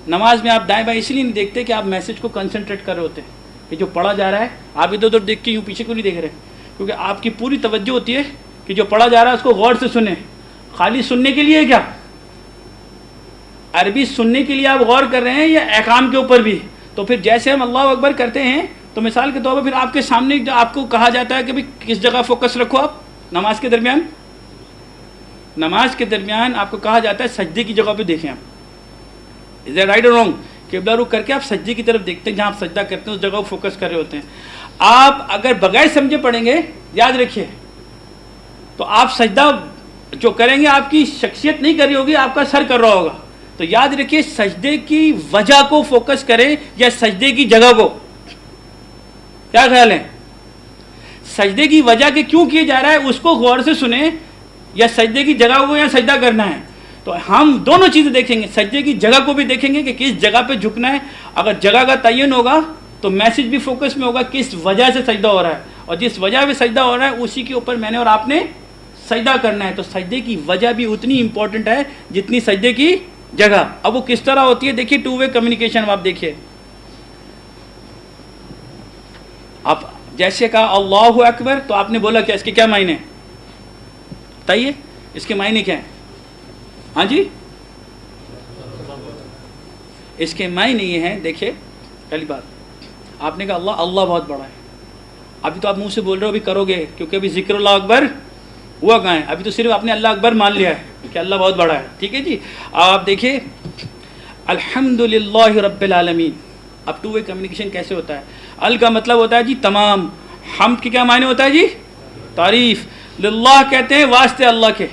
Speaker 1: نماز میں آپ دائیں بائیں اس لیے نہیں دیکھتے کہ آپ میسج کو کنسنٹریٹ کر رہے ہوتے ہیں کہ جو پڑھا جا رہا ہے. آپ ادھر ادھر دیکھ کے یوں پیچھے کیوں نہیں دیکھ رہے؟ کیونکہ آپ کی پوری توجہ ہوتی ہے کہ جو پڑھا جا رہا ہے اس کو غور سے سنیں. خالی سننے کے لیے کیا؟ عربی سننے کے لیے آپ غور کر رہے ہیں یا احکام کے اوپر بھی؟ تو پھر جیسے ہم اللہ اکبر کرتے ہیں تو مثال کے طور پر پھر آپ کے سامنے جو آپ کو کہا جاتا ہے کہ بھائی کس جگہ فوکس رکھو آپ نماز کے درمیان. نماز کے درمیان آپ کو کہا جاتا ہے سجدے کی جگہ پہ دیکھیں آپ. از دیٹ رائٹ اور رانگ؟ قبلہ رخ کر کے آپ سجدے کی طرف دیکھتے ہیں، جہاں آپ سجدہ کرتے ہیں اس جگہ کو فوکس کر رہے ہوتے ہیں. آپ اگر بغیر سمجھے پڑھیں گے، یاد رکھیے، تو آپ سجدہ جو کریں گے آپ کی شخصیت نہیں کر رہی ہوگی، آپ کا سر کر رہا ہوگا. تو یاد رکھیے سجدے کی وجہ کو فوکس کریں یا سجدے کی جگہ کو. کیا خیال ہے؟ سجدے کی وجہ کے کیوں کیے جا رہا ہے اس کو غور سے سنیں، یا سجدے کی جگہ کو یا سجدہ کرنا ہے. تو ہم دونوں چیزیں دیکھیں گے، سجدے کی جگہ کو بھی دیکھیں گے کہ کس جگہ پہ جھکنا ہے. اگر جگہ کا تعین ہوگا تو میسج بھی فوکس میں ہوگا کس وجہ سے سجدہ ہو رہا ہے، اور جس وجہ پہ سجدہ ہو رہا ہے اسی کے اوپر میں نے اور آپ نے سجدہ کرنا ہے. تو سجدے کی وجہ بھی اتنی امپورٹنٹ ہے جتنی سجدے کی جگہ. اب وہ کس طرح ہوتی ہے دیکھیے، ٹو وے کمیونیکیشن. آپ دیکھیے، آپ جیسے کہا اللہ اکبر تو آپ نے بولا کیا، اس کے کیا معنی ہیں بتائیے، اس کے معنی کیا ہیں؟ ہاں جی، اس کے معنی یہ ہیں، دیکھیے پہلی بات آپ نے کہا اللہ، اللہ بہت بڑا ہے. ابھی تو آپ منہ سے بول رہے ہو، ابھی کرو گے کیونکہ ابھی ذکر اللہ اکبر ہوا کہاں ہے، ابھی تو صرف آپ نے اللہ اکبر مان لیا ہے کہ اللہ بہت بڑا ہے. ٹھیک ہے جی. آپ دیکھیے الحمدللہ رب العالمین. اب ٹو وے کمیونیکیشن کیسے ہوتا ہے؟ ال کا مطلب ہوتا ہے جی تمام، حمد کے کیا معنی ہوتا ہے جی؟ تعریف. للہ کہتے ہیں واسطے اللہ کے.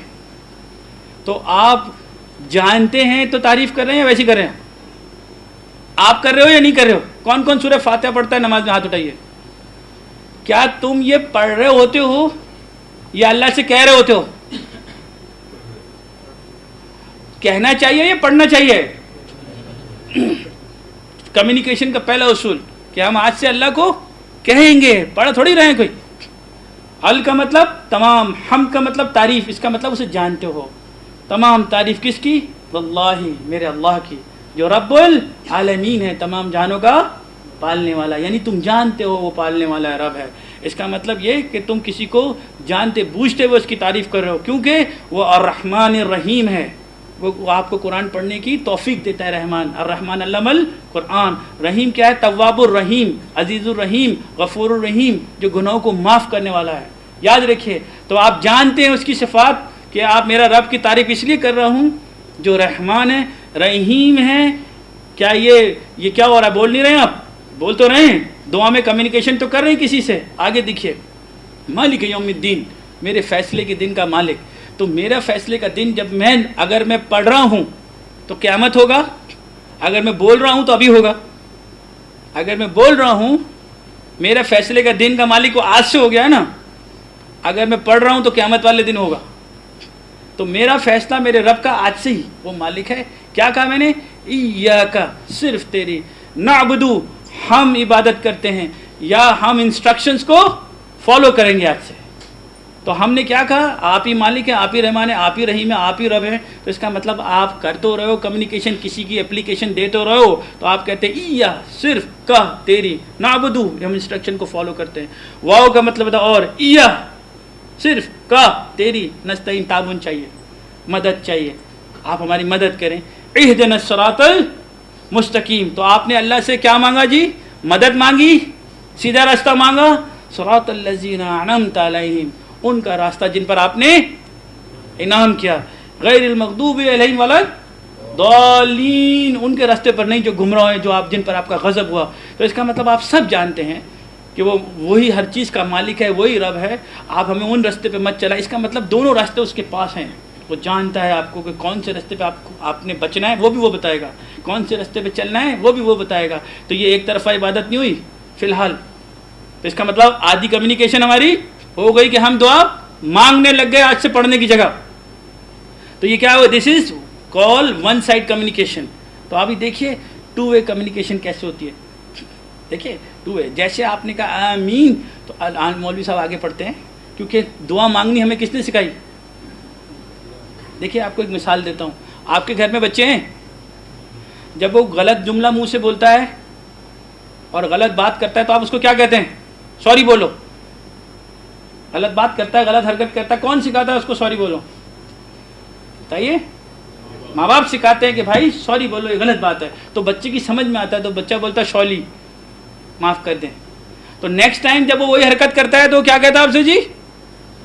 Speaker 1: تو آپ جانتے ہیں تو تعریف کر رہے ہیں یا ویسے کر رہے ہیں؟ آپ کر رہے ہو یا نہیں کر رہے ہو؟ کون کون سورہ فاتحہ پڑھتا ہے نماز میں؟ ہاتھ اٹھائیے. کیا تم یہ پڑھ رہے ہوتے ہو یا اللہ سے کہہ رہے ہوتے ہو؟ کہنا چاہیے یا پڑھنا چاہیے؟ کمیونیکیشن کا پہلا اصول کہ ہم آج سے اللہ کو کہیں گے، پڑھ تھوڑی رہے ہیں کوئی. ال کا مطلب تمام، حمد کا مطلب تعریف، اس کا مطلب اسے جانتے ہو. تمام تعریف کس کی؟ واللہ، میرے اللہ کی، جو رب العالمین ہے، تمام جہانوں کا پالنے والا. یعنی تم جانتے ہو وہ پالنے والا رب ہے. اس کا مطلب یہ کہ تم کسی کو جانتے بوجھتے ہوئے اس کی تعریف کر رہے ہو، کیونکہ وہ الرحمن الرحیم ہے. وہ آپ کو قرآن پڑھنے کی توفیق دیتا ہے. رحمان، الرحمن علم القرآن. رحیم کیا ہے؟ تواب الرحیم، عزیز الرحیم، غفور الرحیم، جو گناہوں کو معاف کرنے والا ہے. یاد رکھیے. تو آپ جانتے ہیں اس کی صفات کہ آپ میرا رب کی تعریف اس لیے کر رہا ہوں جو رحمان ہے، رحیم ہے. کیا یہ کیا ہو رہا ہے؟ بول نہیں رہے ہیں آپ؟ بول تو رہے ہیں. دعا میں کمیونیکیشن تو کر رہے ہیں کسی سے. آگے دیکھیے، مالک یوم الدین، میرے فیصلے کے دن کا مالک. تو میرا فیصلے کا دن جب اگر میں پڑھ رہا ہوں تو قیامت ہوگا. اگر میں بول رہا ہوں تو ابھی ہوگا. اگر میں بول رہا ہوں میرا فیصلے کا دن کا مالک وہ آج سے ہو گیا ہے نا. اگر میں پڑھ رہا ہوں تو قیامت والے دن ہوگا. تو میرا فیصلہ میرے رب کا آج سے ہی وہ مالک ہے. کیا کہا میں نے؟ ایاکا، صرف تیری، نعبدو، ہم عبادت کرتے ہیں، یا ہم انسٹرکشنز کو فالو کریں گے آج سے. تو ہم نے کیا کہا؟ آپ ہی مالک ہے، آپ ہی رحمان ہے، آپ ہی رحیم ہے، آپ ہی رب ہے. تو اس کا مطلب آپ کر تو رہے ہو کمیونیکیشن، کسی کی اپلیکیشن دے تو رہے ہو، تو آپ کہتے ہیں ایا، صرف، کہ، تیری، نعبدو، ہم انسٹرکشن کو فالو کرتے ہیں. واو کا مطلب تھا اور، ایا، صرف، کہ، تیری، نستعین، تعاون چاہیے، مدد چاہیے، آپ ہماری مدد کریں. اہدنا الصراط المستقیم. تو آپ نے اللہ سے کیا مانگا جی؟ مدد مانگی، سیدھا راستہ مانگا. صراط الذین انعمت علیہم، ان کا راستہ جن پر آپ نے انعام کیا. غیر المغضوب علیہم ولا الضالین، ان کے راستے پر نہیں جو گمراہ ہیں، جن پر آپ کا غضب ہوا. تو اس کا مطلب آپ سب جانتے ہیں کہ وہی ہر چیز کا مالک ہے، وہی رب ہے. آپ ہمیں ان راستے پہ مت چلائیں. اس کا مطلب دونوں راستے اس کے پاس ہیں. وہ جانتا ہے آپ کو کہ کون سے راستے پہ آپ نے بچنا ہے، وہ بھی وہ بتائے گا. کون سے راستے پہ چلنا ہے وہ بھی وہ بتائے گا. تو یہ ایک طرفہ عبادت نہیں ہوئی فی الحال. تو اس کا مطلب آدھی کمیونیکیشن ہماری ہو گئی کہ ہم دعا مانگنے لگ گئے آج سے پڑھنے کی جگہ. تو یہ کیا ہوا؟ دس از کال ون سائڈ کمیونیکیشن. تو ابھی دیکھیے ٹو وے کمیونیکیشن کیسے ہوتی ہے. دیکھیے ٹو وے، جیسے آپ نے کہا آمین، تو مولوی صاحب آگے پڑھتے ہیں کیونکہ دعا مانگنی ہمیں کس نے سکھائی. دیکھیے آپ کو ایک مثال دیتا ہوں. آپ کے گھر میں بچے ہیں، جب وہ غلط جملہ منہ سے بولتا ہے اور غلط بات کرتا ہے تو آپ اس کو کیا کہتے ہیں؟ سوری بولو. غلط بات کرتا ہے، غلط حرکت کرتا ہے، کون سکھاتا ہے اس کو سوری بولو؟ بتائیے. ماں باپ سکھاتے ہیں کہ بھائی سوری بولو، یہ غلط بات ہے. تو بچے کی سمجھ میں آتا ہے تو بچہ بولتا ہے شولی، معاف کر دیں. تو نیکسٹ ٹائم جب وہ وہی حرکت کرتا ہے تو کیا کہتا ہے آپ سے جی؟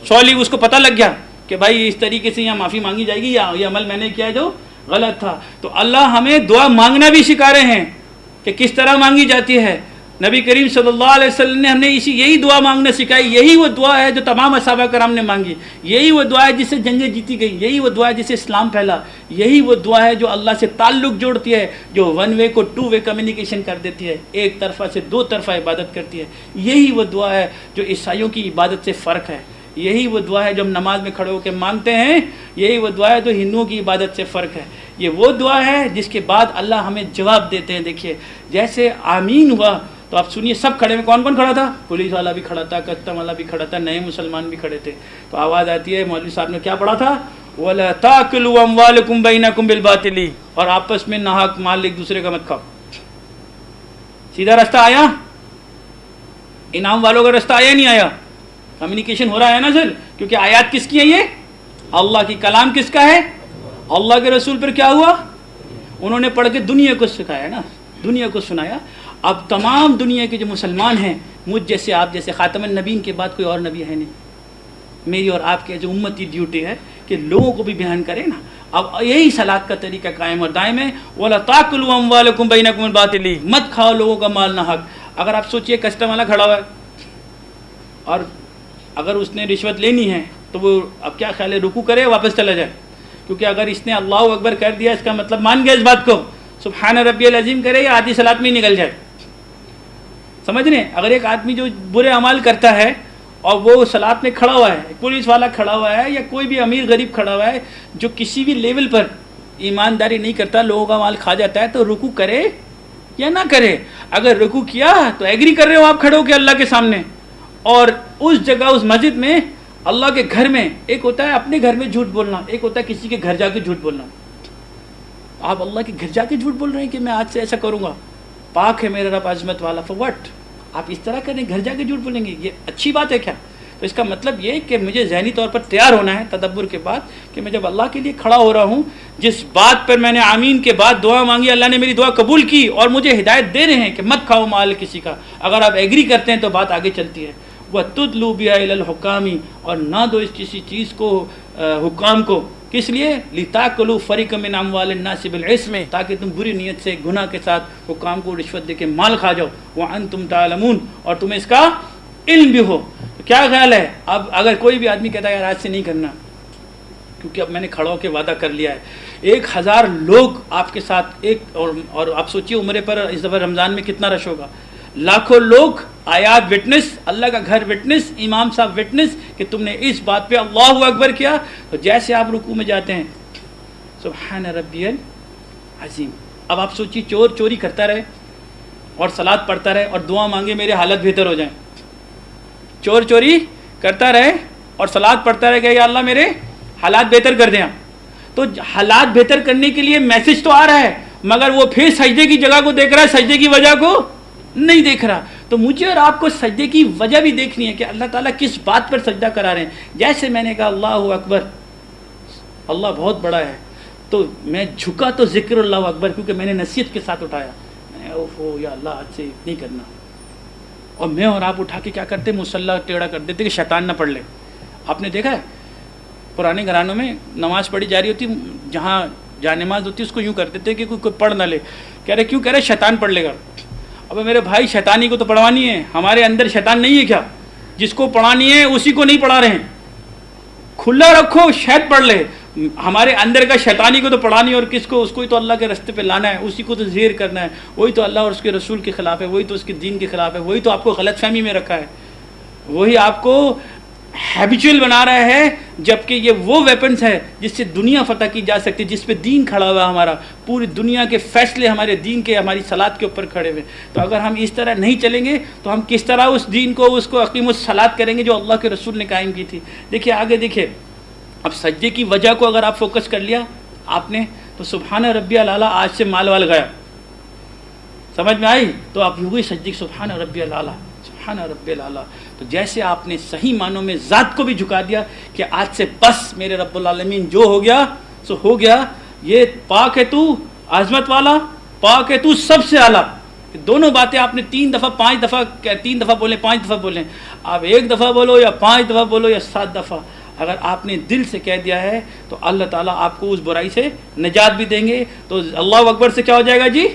Speaker 1: شولی. اس کو پتہ لگ گیا کہ بھائی اس طریقے سے یہاں معافی مانگی جائے گی، یا یہ عمل میں نے کیا جو غلط تھا. تو اللہ ہمیں دعا مانگنا بھی سکھا رہے ہیں کہ کس طرح مانگی جاتی ہے. نبی کریم صلی اللہ علیہ وسلم نے ہم نے یہی دعا مانگنا سکھائی. یہی وہ دعا ہے جو تمام صحابہ کرام نے مانگی. یہی وہ دعا ہے جس سے جنگیں جیتی گئی. یہی وہ دعا ہے جس سے اسلام پھیلا. یہی وہ دعا ہے جو اللہ سے تعلق جوڑتی ہے, جو ون وے کو ٹو وے کمیونیکیشن کر دیتی ہے, ایک طرفہ سے دو طرفہ عبادت کرتی ہے. یہی وہ دعا ہے جو عیسائیوں کی عبادت سے فرق ہے. یہی وہ دعا ہے جو ہم نماز میں کھڑے ہو کے مانگتے ہیں. یہی وہ دعا ہے جو ہندوؤں کی عبادت سے فرق ہے. یہ وہ دعا ہے جس کے بعد اللہ ہمیں جواب دیتے ہیں. دیکھیے جیسے آمین ہوا تو آپ سنیے سب کھڑے میں کون کون کھڑا تھا؟ پولیس والا بھی کھڑا تھا, کسٹم والا بھی کھڑا تھا, نئے مسلمان بھی کھڑے تھے. تو آواز آتی ہے, مولوی صاحب نے کیا پڑھا تھا؟ وَلَا تَأْكُلُوا أَمْوَالَكُمْ بَيْنَكُمْ بِالْبَاطِلِ, اور آپس میں ناحق مال ایک دوسرے کا مت کھاؤ. سیدھا راستہ آیا؟ انعام والوں کا راستہ آیا نہیں آیا؟ کمیونیکیشن ہو رہا ہے نا سر, کیونکہ آیات کس کی ہیں؟ یہ اللہ کی کلام کس کا ہے؟ اللہ کے رسول پر کیا ہوا؟ انہوں نے پڑھ کے دنیا کو سکھایا نا, دنیا کو سنایا. اب تمام دنیا کے جو مسلمان ہیں, مجھ جیسے آپ جیسے خاتم النبیین کے بعد کوئی اور نبی ہے نہیں. میری اور آپ کے جو امتی ڈیوٹی ہے کہ لوگوں کو بھی بیان کریں نا. اب یہی صلاۃ کا طریقہ قائم اور دائم ہے. وَلَا تَأْكُلُوا أَمْوَالَكُمْ بَيْنَكُمْ بِالْبَاطِلِ, مت کھاؤ لوگوں کا مال ناحق. اگر آپ سوچئے کسٹم والا کھڑا ہوا ہے اور اگر اس نے رشوت لینی ہے تو وہ اب کیا خیال ہے, رکوع کرے واپس چلا جائے؟ کیونکہ اگر اس نے اللہ اکبر کر دیا اس کا مطلب مان گیا اس بات کو, سبحان ربی العظیم کرے یا آدھی صلاۃ میں نکل جائے. سمجھ رہے ہیں؟ اگر ایک آدمی جو برے اعمال کرتا ہے اور وہ صلاۃ میں کھڑا ہوا ہے, پولیس والا کھڑا ہوا ہے یا کوئی بھی امیر غریب کھڑا ہوا ہے جو کسی بھی لیول پر ایمانداری نہیں کرتا, لوگوں کا مال کھا جاتا ہے, تو رکوع کرے یا نہ کرے؟ اگر رکوع کیا تو ایگری کر رہے ہو آپ کھڑے ہو کے اللہ کے سامنے, اور اس جگہ اس مسجد میں اللہ کے گھر میں, ایک ہوتا ہے اپنے گھر میں جھوٹ بولنا, ایک ہوتا ہے کسی کے گھر جا کے جھوٹ بولنا. آپ اللہ کے گھر جا کے جھوٹ بول رہے ہیں کہ میں آج سے ایسا کروں گا, پاک ہے میرا رب عظمت والا, فور وٹ؟ آپ اس طرح کریں, گھر جا کے جھوٹ بولیں گے, یہ اچھی بات ہے کیا؟ تو اس کا مطلب یہ کہ مجھے ذہنی طور پر تیار ہونا ہے تدبر کے بعد کہ میں جب اللہ کے لیے کھڑا ہو رہا ہوں, جس بات پر میں نے آمین کے بعد دعا مانگی, اللہ نے میری دعا قبول کی اور مجھے ہدایت دے رہے ہیں کہ مت کھاؤ مال کسی کا. اگر آپ ایگری کرتے ہیں تو بات آگے چلتی ہے. وَتُدْلُوا بِهَا إِلَى الْحُكَامِ, اور نہ دو اس کسی چیز کو حکام کو, کس لیے؟ لِتَأْكُلُوا فَرِيقًا مِنْ أَمْوَالِ النَّاسِ بِالْإِثْمِ, تاکہ تم بری نیت سے گناہ کے ساتھ حکام کو رشوت دے کے مال کھا جاؤ. وَأَنْتُمْ تَعْلَمُونَ, اور تمہیں اس کا علم بھی ہو. تو کیا خیال ہے اب اگر کوئی بھی آدمی کہتا ہے یار آج سے نہیں کرنا کیونکہ اب میں نے کھڑا ہو کے وعدہ کر لیا ہے, 1000 لوگ آپ کے ساتھ اور آپ سوچیے عمرے پر اس دفعہ رمضان میں کتنا رش ہوگا, لاکھوں لوگ, آیات وٹنس, اللہ کا گھر وٹنس, امام صاحب وٹنس کہ تم نے اس بات پہ اللہ اکبر کیا. تو جیسے آپ رکوع میں جاتے ہیں سبحان ربی العظیم, اب آپ سوچیے چور چوری کرتا رہے اور صلاۃ پڑھتا رہے اور دعا مانگے میرے حالت بہتر ہو جائیں. چور چوری کرتا رہے اور صلاۃ پڑھتا رہے کہ یا اللہ میرے حالات بہتر کر دیں. تو حالات بہتر کرنے کے لیے میسج تو آ رہا ہے, مگر وہ پھر سجدے کی جگہ کو دیکھ رہا ہے, سجدے کی وجہ کو نہیں دیکھ رہا. تو مجھے اور آپ کو سجدے کی وجہ بھی دیکھنی ہے کہ اللہ تعالیٰ کس بات پر سجدہ کرا رہے ہیں. جیسے میں نے کہا اللہ اکبر, اللہ بہت بڑا ہے, تو میں جھکا تو ذکر اللہ اکبر, کیونکہ میں نے نصیحت کے ساتھ اٹھایا, میں اوہو یا اللہ آج سے نہیں کرنا. اور میں اور آپ اٹھا کے کیا کرتے, مصلی ٹیڑھا کر دیتے کہ شیطان نہ پڑھ لے. آپ نے دیکھا ہے پرانے گھرانوں میں نماز پڑھی جا رہی ہوتی, جہاں جانماز ہوتی اس کو یوں کر دیتے کہ کوئی پڑھ نہ لے. کہہ رہے کیوں؟ کہہ رہے شیطان پڑھ لے گا. اب میرے بھائی شیطانی کو تو پڑھوانی ہے, ہمارے اندر شیطان نہیں ہے کیا؟ جس کو پڑھانی ہے اسی کو نہیں پڑھا رہے ہیں. کھلا رکھو شاید پڑھ لے, ہمارے اندر کا شیطانی کو تو پڑھانی ہے, اور کس کو؟ اس کو ہی تو اللہ کے راستے پہ لانا ہے, اسی کو تو زیر کرنا ہے. وہی تو اللہ اور اس کے رسول کے خلاف ہے, وہی تو اس کے دین کے خلاف ہے, وہی تو آپ کو غلط فہمی میں رکھا ہے, وہی آپ کو ہیبیچول بنا رہا ہے. جبکہ یہ وہ ویپنس ہے جس سے دنیا فتح کی جا سکتی, جس پہ دین کھڑا ہوا ہے ہمارا, پوری دنیا کے فیصلے ہمارے دین کے, ہماری صلاۃ کے اوپر کھڑے ہوئے. تو اگر ہم اس طرح نہیں چلیں گے تو ہم کس طرح اس دین کو, اس کو اقیم الصلاۃ کریں گے جو اللہ کے رسول نے قائم کی تھی. دیکھیے آگے دیکھیے, اب سجدے کی وجہ کو اگر آپ فوکس کر لیا آپ نے, تو سبحان ربی العلیٰ, آج سے مال وال گیا, سمجھ میں آئی؟ تو آپ ہوئی سجدے سبحان ربی العلیٰ, سبحان ربی العلیٰ. تو جیسے آپ نے صحیح معنوں میں ذات کو بھی جھکا دیا کہ آج سے بس میرے رب العالمین جو ہو گیا سو ہو گیا, یہ پاک ہے تو عظمت والا, پاک ہے تو سب سے اعلیٰ. دونوں باتیں آپ نے 3 دفعہ 5 دفعہ 3 دفعہ بولیں 5 دفعہ بولیں, آپ 1 دفعہ بولو یا 5 دفعہ بولو یا 7 دفعہ, اگر آپ نے دل سے کہہ دیا ہے تو اللہ تعالیٰ آپ کو اس برائی سے نجات بھی دیں گے. تو اللہ اکبر سے کیا ہو جائے گا جی؟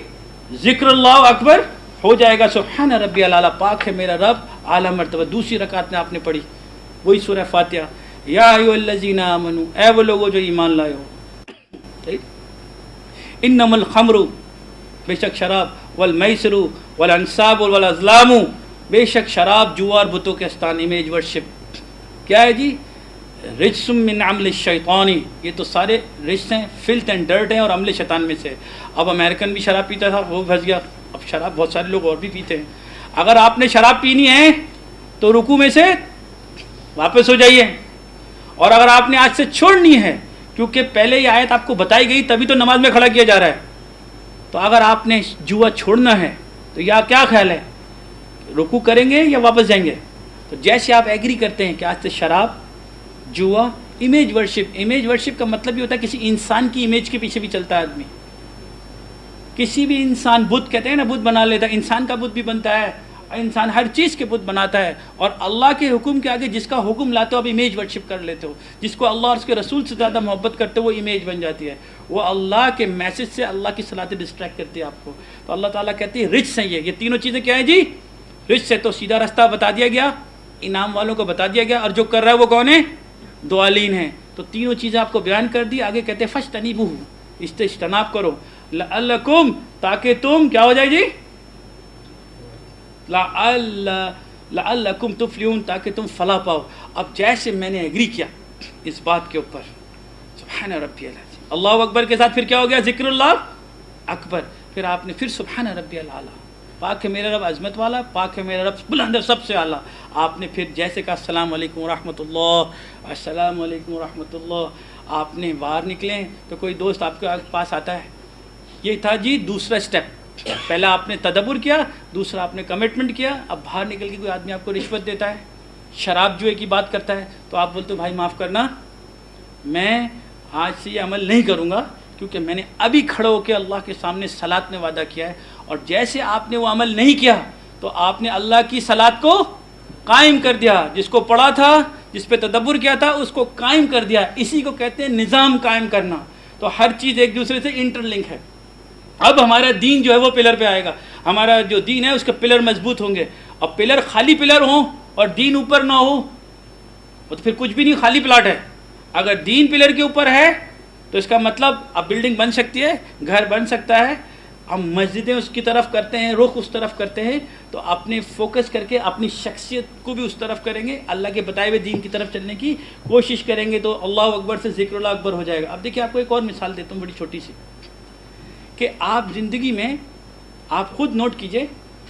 Speaker 1: ذکر اللہ اکبر ہو جائے گا سبحان ربی الاعلیٰ، پاک ہے میرا رب اعلیٰ مرتبہ۔ دوسری رکعت میں آپ نے پڑھی وہی سورہ فاتحہ، یا ایھا الذین آمنو، اے وہ لوگوں جو ایمان لائے ہو، انما الخمر، بے شک شراب، والمیسر والانصاب والازلام، بے شک شراب، جوا اور بتوں کے استان، امیج ورشپ کیا ہے جی؟ رجس من عمل الشیطانی، یہ تو سارے رجس ہیں، فلت اینڈ ڈرٹ ہیں اور عمل شیطان میں سے۔ اب امریکن بھی شراب پیتا تھا، وہ پھنس گیا، اب شراب بہت سارے لوگ اور بھی پیتے ہیں۔ اگر آپ نے شراب پینی ہے تو رکوع میں سے واپس ہو جائیے، اور اگر آپ نے آج سے چھوڑنی ہے، کیونکہ پہلے یہ آیت آپ کو بتائی گئی تبھی تو نماز میں کھڑا کیا جا رہا ہے، تو اگر آپ نے جوا چھوڑنا ہے تو یا کیا خیال ہے، رکوع کریں گے یا واپس جائیں گے؟ تو جیسے آپ ایگری کرتے ہیں کہ آج سے شراب، جوا، امیج ورشپ، امیج ورشپ کا مطلب یہ ہوتا ہے کسی انسان کی امیج کے پیچھے بھی چلتا ہے آدمی، کسی بھی انسان، بت کہتے ہیں نا، بت بنا لیتا ہے، انسان کا بت بھی بنتا ہے، انسان ہر چیز کے بت بناتا ہے، اور اللہ کے حکم کے آگے جس کا حکم لاتے ہو آپ امیج ورشپ کر لیتے ہو، جس کو اللہ اور اس کے رسول سے زیادہ محبت کرتے ہو وہ امیج بن جاتی ہے، وہ اللہ کے میسج سے، اللہ کی صلاح سے ڈسٹریکٹ کرتی ہے آپ کو۔ تو اللہ تعالیٰ کہتے ہیں رجس ہیں یہ تینوں چیزیں کیا ہیں جی؟ رجس ہے۔ تو سیدھا رستہ بتا دیا گیا، انعام والوں کو بتا دیا گیا، اور جو کر رہا ہے وہ کون ہے؟ دوالین ہیں۔ تو تینوں چیزیں آپ کو بیان کر دی، آگے کہتے ہیں فاجتنبوہ، اس سے اجتناب کرو، لعلکم، تاکہ تم کیا ہو جائے جی؟ لعلکم تفلحون، تاکہ تم فلاح پاؤ۔ اب جیسے میں نے ایگری کیا اس بات کے اوپر، سبحان ربی العظیم، اللہ اکبر کے ساتھ پھر کیا ہو گیا؟ ذکر اللہ اکبر، پھر آپ نے پھر سبحان ربی الاعلیٰ، پاک ہے میرا رب عظمت والا، پاک ہے میرا رب بلند ہے سب سے اعلیٰ۔ آپ نے پھر جیسے کہا السلام علیکم ورحمۃ اللہ، السلام علیکم ورحمۃ اللہ، آپ نے باہر نکلیں تو کوئی دوست آپ کے پاس آتا ہے۔ یہ تھا جی دوسرا سٹیپ، پہلا آپ نے تدبر کیا، دوسرا آپ نے کمٹمنٹ کیا۔ اب باہر نکل کے کوئی آدمی آپ کو رشوت دیتا ہے، شراب جوئے کی بات کرتا ہے، تو آپ بولتے ہو بھائی معاف کرنا، میں آج سے یہ عمل نہیں کروں گا، کیونکہ میں نے ابھی کھڑا ہو کے اللہ کے سامنے صلاۃ میں وعدہ کیا ہے، اور جیسے آپ نے وہ عمل نہیں کیا تو آپ نے اللہ کی صلاۃ کو قائم کر دیا، جس کو پڑھا تھا، جس پہ تدبر کیا تھا، اس کو قائم کر دیا۔ اسی کو کہتے ہیں نظام قائم کرنا۔ تو ہر چیز ایک دوسرے سے انٹر لنک ہے۔ اب ہمارا دین جو ہے وہ پلر پہ آئے گا، ہمارا جو دین ہے اس کے پلر مضبوط ہوں گے۔ اب پلر خالی پلر ہوں اور دین اوپر نہ ہو تو پھر کچھ بھی نہیں، خالی پلاٹ ہے۔ اگر دین پلر کے اوپر ہے تو اس کا مطلب اب بلڈنگ بن سکتی ہے، گھر بن سکتا ہے، ہم مسجدیں اس کی طرف کرتے ہیں، رخ اس طرف کرتے ہیں، تو اپنے فوکس کر کے اپنی شخصیت کو بھی اس طرف کریں گے، اللہ کے بتائے ہوئے دین کی طرف چلنے کی کوشش کریں گے، تو اللہ اکبر سے ذکر اللہ اکبر ہو جائے گا۔ اب دیکھیں آپ کو ایک اور مثال دیتا ہوں بڑی چھوٹی سی، کہ آپ زندگی میں آپ خود نوٹ کیجئے،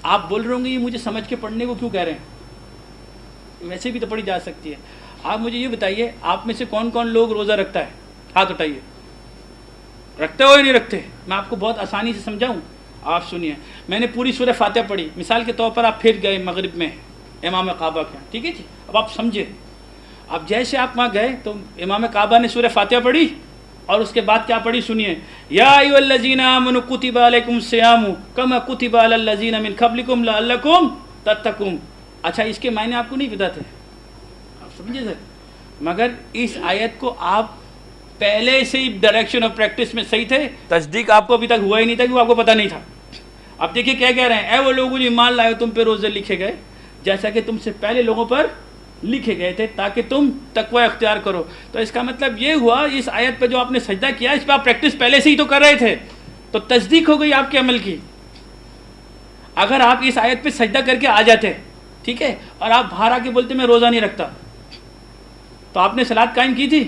Speaker 1: آپ بول رہے ہوں گے یہ مجھے سمجھ کے پڑھنے کو کیوں کہہ رہے ہیں، ویسے بھی تو پڑھی جا سکتی ہے۔ آپ مجھے یہ بتائیے، آپ میں سے کون کون لوگ روزہ رکھتا ہے؟ ہاتھ اٹھائیے، رکھتے ہو یا نہیں رکھتے؟ میں آپ کو بہت آسانی سے سمجھاؤں، آپ سنیے۔ میں نے پوری سورہ فاتحہ پڑھی، مثال کے طور پر آپ پھر گئے مغرب میں امام کعبہ کے، ٹھیک ہے جی، اب آپ سمجھے، اب جیسے آپ وہاں گئے تو امام کعبہ نے سورہ فاتحہ پڑھی، اور اس کے بعد کیا پڑھی سنیے، یا ایھا الذین آمنوا کتب علیکم الصیام کما کتب علی الذین من قبلکم لعلکم تتقون۔ اچھا، اس کے معنی آپ کو نہیں پتہ تھے، آپ سمجھے سر؟ مگر اس آیت کو آپ پہلے سے ہی ڈائریکشن اور پریکٹس میں صحیح تھے، تصدیق آپ کو ابھی تک ہوا ہی نہیں تھا کہ وہ آپ کو پتہ نہیں تھا۔ اب دیکھیے کیا کہہ رہے ہیں، اے وہ لوگوں جو ایمان لائے تم پہ روزے لکھے گئے جیسا کہ تم سے پہلے لوگوں پر لکھے گئے تھے، تاکہ تم تقوی اختیار کرو۔ تو اس کا مطلب یہ ہوا، اس آیت پہ جو آپ نے سجدہ کیا اس پہ آپ پریکٹس پہلے سے ہی تو کر رہے تھے، تو تصدیق ہو گئی آپ کے عمل کی۔ اگر آپ اس آیت پہ سجدہ کر کے آ جاتے، ٹھیک ہے، اور آپ باہر آ کے بولتے میں روزہ نہیں رکھتا، تو آپ نے صلاۃ قائم کی تھی؟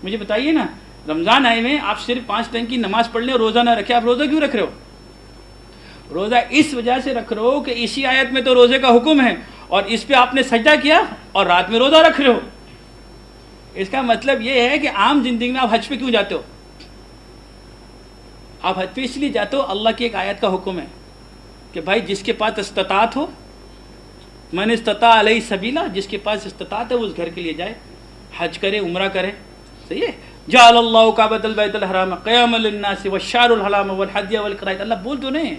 Speaker 1: مجھے بتائیے نا، رمضان آئے میں آپ صرف 5 ٹائم کی نماز پڑھ لیں اور روزہ نہ رکھے، آپ روزہ کیوں رکھ رہے ہو؟ روزہ اس وجہ سے رکھ رہے ہو کہ اسی آیت میں تو روزے کا حکم ہے، اور اس پہ آپ نے سجدہ کیا اور رات میں روزہ رکھ رہے ہو۔ اس کا مطلب یہ ہے کہ عام زندگی میں آپ حج پہ کیوں جاتے ہو؟ آپ حج پہ اس لیے جاتے ہو، اللہ کی ایک آیت کا حکم ہے کہ بھائی جس کے پاس استطاعت ہو، من استطاع علیہ سبیلا، جس کے پاس استطاعت ہے وہ اس گھر کے لیے جائے، حج کرے، عمرہ کرے، صحیح ہے۔ جعل اللہ کعبۃ البیت الحرام قیاما للناس والشہر الحرام والحدی والقلائد، اللہ بول تو نہیں ہے،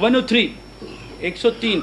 Speaker 1: 103 103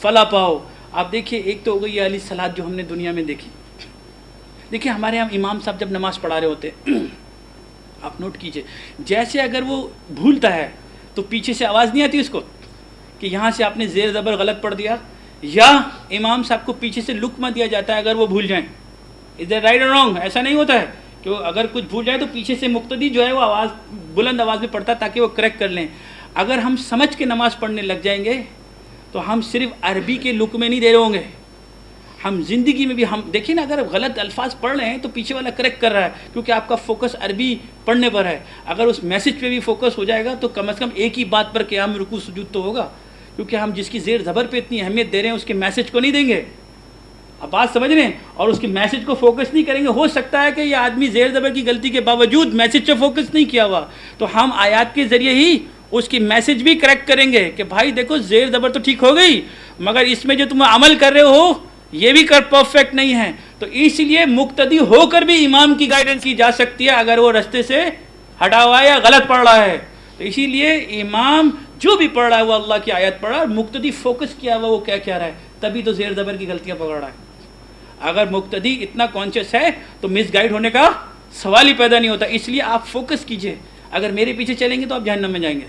Speaker 1: فلاح پاؤ. آپ دیکھیے ایک تو ہو گئی یہ علی صلات جو ہم نے دنیا میں دیکھی. دیکھیے ہمارے یہاں امام صاحب جب نماز پڑھا رہے ہوتے ہیں آپ نوٹ کیجئے, جیسے اگر وہ بھولتا ہے تو پیچھے سے آواز نہیں آتی اس کو کہ یہاں سے آپ نے زیر زبر غلط پڑھ دیا, یا امام صاحب کو پیچھے سے لقمہ دیا جاتا ہے اگر وہ بھول جائیں. از دیٹ رائٹ اور رانگ؟ ایسا نہیں ہوتا ہے کہ اگر کچھ بھول جائے تو پیچھے سے مقتدی جو ہے وہ آواز بلند آواز میں پڑھتا تاکہ وہ کریکٹ کر لیں. اگر ہم سمجھ کے نماز پڑھنے لگ جائیں گے تو ہم صرف عربی کے لقمے نہیں دے رہے ہوں گے, ہم زندگی میں بھی ہم دیکھیں نا اگر غلط الفاظ پڑھ رہے ہیں تو پیچھے والا کریکٹ کر رہا ہے کیونکہ آپ کا فوکس عربی پڑھنے پر ہے. اگر اس میسج پہ بھی فوکس ہو جائے گا تو کم از کم ایک ہی بات پر قیام رکوع سجود تو ہوگا, کیونکہ ہم جس کی زیر زبر پہ اتنی اہمیت دے رہے ہیں اس کے میسج کو نہیں دیں گے. اب بات سمجھ رہے ہیں, اور اس کے میسج کو فوکس نہیں کریں گے. ہو سکتا ہے کہ یہ آدمی زیر زبر کی غلطی کے باوجود میسج پہ فوکس نہیں کیا ہوا, تو ہم آیات کے ذریعے ہی اس کی میسج بھی کریکٹ کریں گے کہ بھائی دیکھو زیر زبر تو ٹھیک ہو گئی مگر اس میں جو تم عمل کر رہے ہو یہ بھی پرفیکٹ نہیں ہے. تو اس لیے مقتدی ہو کر بھی امام کی گائیڈنس کی جا سکتی ہے اگر وہ رستے سے ہٹا ہوا ہے یا غلط پڑھ رہا ہے. تو اسی لیے امام جو بھی پڑھ رہا ہے وہ اللہ کی آیت پڑھ رہا ہے, اور مقتدی فوکس کیا ہوا وہ کیا کہہ رہا ہے, تبھی تو زیر زبر کی غلطیاں پکڑ رہا ہے. اگر مقتدی اتنا کانشیس ہے تو مس گائیڈ ہونے کا سوال ہی پیدا نہیں ہوتا. اس لیے آپ فوکس کیجئے, اگر میرے پیچھے چلیں گے تو آپ جہنم میں جائیں گے.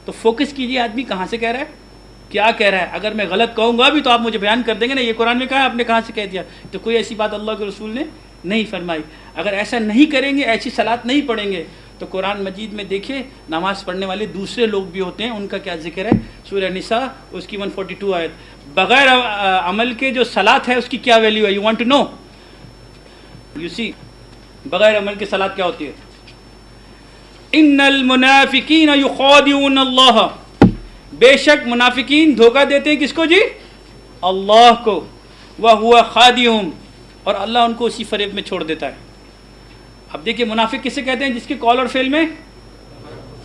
Speaker 1: تو فوکس کیجئے آدمی کہاں سے کہہ رہا ہے, کیا کہہ رہا ہے. اگر میں غلط کہوں گا بھی تو آپ مجھے بیان کر دیں گے نا یہ قرآن میں کہا ہے آپ نے کہاں سے کہہ دیا. تو کوئی ایسی بات اللہ کے رسول نے نہیں فرمائی. اگر ایسا نہیں کریں گے, ایسی صلات نہیں پڑھیں گے, تو قرآن مجید میں دیکھیں نماز پڑھنے والے دوسرے لوگ بھی ہوتے ہیں, ان کا کیا ذکر ہے. سورہ نساء اس کی 142 آیت, بغیر عمل کے جو صلات ہے اس کی کیا ویلیو ہے. You want to know, you see بغیر عمل کے صلات کیا ہوتی ہے. ان المنافقین یخادعون اللہ, بے شک منافقین دھوکہ دیتے ہیں کس کو جی, اللہ کو. وَهُوَ خَادِعُهُمْ, اور اللہ ان کو اسی فریب میں چھوڑ دیتا ہے. اب دیکھیں منافق کسے کہتے ہیں, جس کے قول اور فعل میں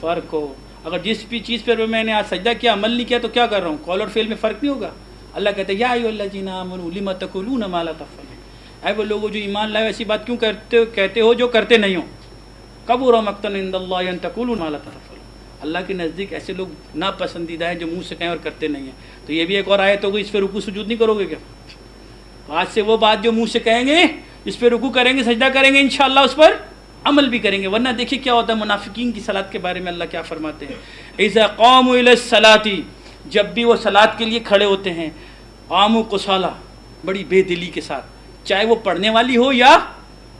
Speaker 1: فرق ہو. اگر جس بھی چیز پر میں نے آج سجدہ کیا عمل نہیں کیا تو کیا کر رہا ہوں, قول اور فعل میں فرق نہیں ہوگا. اللہ کہتے ہیں یا ایھا الذین آمنوا لم تقولون ما لا تفعلون, اے وہ لوگوں جو ایمان لائے ایسی بات کیوں کہتے ہو جو کرتے نہیں ہو. کبر مقتا عند اللہ ان تقولوا ما لا تفعلون, اللہ کے نزدیک ایسے لوگ ناپسندیدہ ہیں جو منہ سے کہیں اور کرتے نہیں ہیں. تو یہ بھی ایک اور آیت ہوگی, اس پہ رکوع سجود نہیں کرو گے کیا. آج سے وہ بات جو منہ سے کہیں گے اس پہ رکوع کریں گے سجدہ کریں گے انشاءاللہ اس پر عمل بھی کریں گے. ورنہ دیکھیے کیا ہوتا ہے منافقین کی صلات کے بارے میں اللہ کیا فرماتے ہیں. اذا قاموا الی الصلاۃ, جب بھی وہ صلات کے لیے کھڑے ہوتے ہیں, قاموا قصالا, بڑی بے دلی کے ساتھ, چاہے وہ پڑھنے والی ہو یا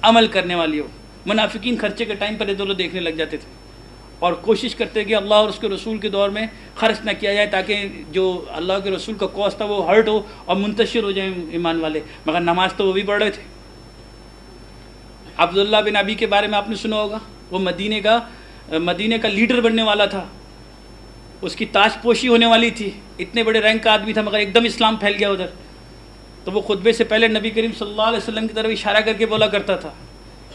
Speaker 1: عمل کرنے والی ہو. منافقین خرچے کے ٹائم پر ادھر ادھر دیکھنے لگ جاتے تھے اور کوشش کرتے کہ اللہ اور اس کے رسول کے دور میں خرچ نہ کیا جائے تاکہ جو اللہ کے رسول کا کوس تھا وہ ہرٹ ہو اور منتشر ہو جائیں ایمان والے. مگر نماز تو وہ بھی پڑھ رہے تھے. عبداللہ بن ابی کے بارے میں آپ نے سنا ہوگا, وہ مدینے کا لیڈر بننے والا تھا, اس کی تاج پوشی ہونے والی تھی, اتنے بڑے رینک کا آدمی تھا مگر ایک دم اسلام پھیل گیا ادھر. تو وہ خطبے سے پہلے نبی کریم صلی اللہ علیہ وسلم کی طرف اشارہ کر کے بولا کرتا تھا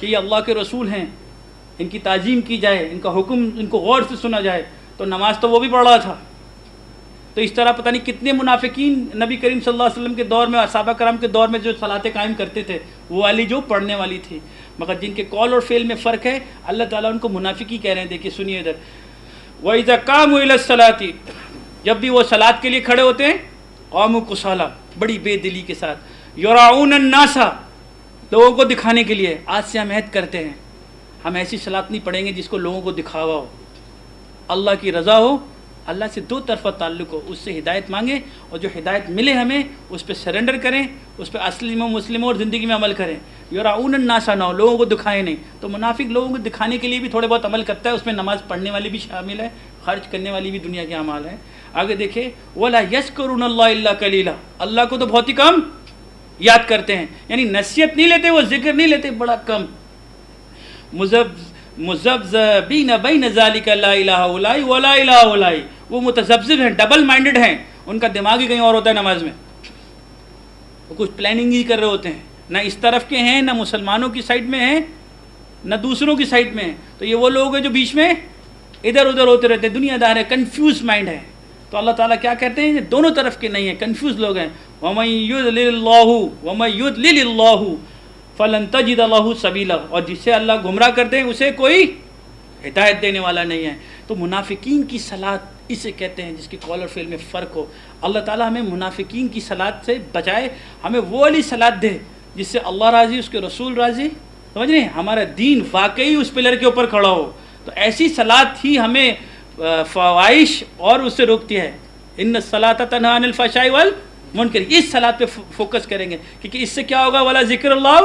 Speaker 1: کہ یہ اللہ کے رسول ہیں, ان کی تعظیم کی جائے, ان کا حکم ان کو غور سے سنا جائے. تو نماز تو وہ بھی پڑھ رہا تھا. تو اس طرح پتہ نہیں کتنے منافقین نبی کریم صلی اللہ علیہ وسلم کے دور میں اور صحابہ کرام کے دور میں جو صلاتیں قائم کرتے تھے وہ والی جو پڑھنے والی تھی, مگر جن کے قول اور فعل میں فرق ہے اللہ تعالیٰ ان کو منافقی کہہ رہے ہیں. دیکھیے سنیے ادھر, وَإِذَا قَامُوا إِلَى الصَّلَاةِ, جب بھی وہ صلات کے لیے کھڑے ہوتے ہیں, قاموا قصالا, بڑی بے دلی کے ساتھ, یراؤن الناس, لوگوں کو دکھانے کے لیے. آج سے ہم عہد کرتے ہیں ہم ایسی صلات نہیں پڑھیں گے جس کو لوگوں کو دکھاوا ہو, اللہ کی رضا ہو, اللہ سے دو طرفہ تعلق ہو, اس سے ہدایت مانگیں اور جو ہدایت ملے ہمیں اس پہ سرنڈر کریں, اس پہ اسلم و مسلم اور زندگی میں عمل کریں. یراؤن الناس, نہ لوگوں کو دکھائیں نہیں. تو منافق لوگوں کو دکھانے کے لیے بھی تھوڑے بہت عمل کرتا ہے, اس میں نماز پڑھنے والی بھی شامل ہے, خرچ کرنے والی بھی دنیا کے اعمال ہیں. آگے دیکھیں وَلَا يَذْكُرُونَ اللَّهَ إِلَّا قَلِيلًا, اللہ کو تو بہت ہی کم یاد کرتے ہیں, یعنی نصیحت نہیں لیتے, وہ ذکر نہیں لیتے, بڑا کم. مذبذبین بین ذالک لا الہ الا ولا الہ الا, وہ متذبذب ہیں, ڈبل مائنڈڈ ہیں, ان کا دماغ ہی کہیں اور ہوتا ہے نماز میں, وہ کچھ پلاننگ ہی کر رہے ہوتے ہیں, نہ اس طرف کے ہیں, نہ مسلمانوں کی سائڈ میں ہیں, نہ دوسروں کی سائڈ میں ہیں. تو یہ وہ لوگ ہیں جو بیچ میں ادھر ادھر ہوتے رہتے ہیں, دنیا دار ہے, کنفیوز مائنڈ ہے. تو اللہ تعالیٰ کیا کہتے ہیں, دونوں طرف کے نہیں ہیں, کنفیوز لوگ ہیں. وَمَن يُضْلِلِ اللَّهُ فَلَن تَجِدَ لَهُ سَبِيلًا, اور جسے اللہ گمراہ کرتے ہیں اسے کوئی ہدایت دینے والا نہیں ہے. تو منافقین کی صلات اسے کہتے ہیں جس کی قول اور فعل میں فرق ہو۔ اللہ تعالیٰ ہمیں منافقین کی صلات سے بچائے، ہمیں وہ والی صلات دے جس سے اللہ راضی، اس کے رسول راضی، سمجھ رہے ہیں، ہمارا دین واقعی اس پلر کے اوپر کھڑا ہو۔ تو ایسی صلات ہی ہمیں فواحش اور اس سے روکتی ہے۔ ان الصلاۃ تنہی عن الفحشاء والمنکر، اس صلات پہ فوکس کریں گے، کیونکہ اس سے کیا ہوگا، ولا ذکر اللہ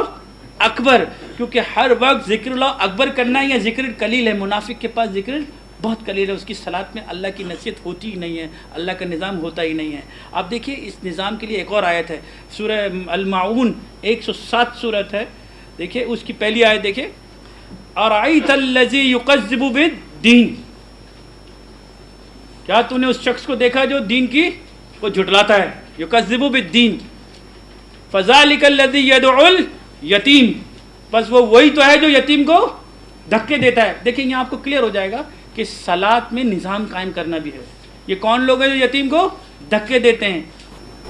Speaker 1: اکبر، کیونکہ ہر وقت ذکر اللہ اکبر کرنا ہے یا ذکر قلیل ہے۔ منافق کے پاس ذکر بہت قلیل ہے، اس کی صلات میں اللہ کی نصیحت ہوتی ہی نہیں ہے، اللہ کا نظام ہوتا ہی نہیں ہے۔ آپ دیکھیے اس نظام کے لیے ایک اور آیت ہے، سورہ الماعون 107 سورت ہے، دیکھیے اس کی پہلی آیت دیکھیے، ارأیت الذی یکذب بالدین، کیا تو نے اس شخص کو دیکھا جو دین کی کو جھٹلاتا ہے، یکذب بالدین، فذلک الذی یدعو الیتیم، بس وہ وہی تو ہے جو یتیم کو دھکے دیتا ہے۔ دیکھیں یہاں آپ کو کلیئر ہو جائے گا کہ صلات میں نظام قائم کرنا بھی ہے۔ یہ کون لوگ ہیں جو یتیم کو دھکے دیتے ہیں؟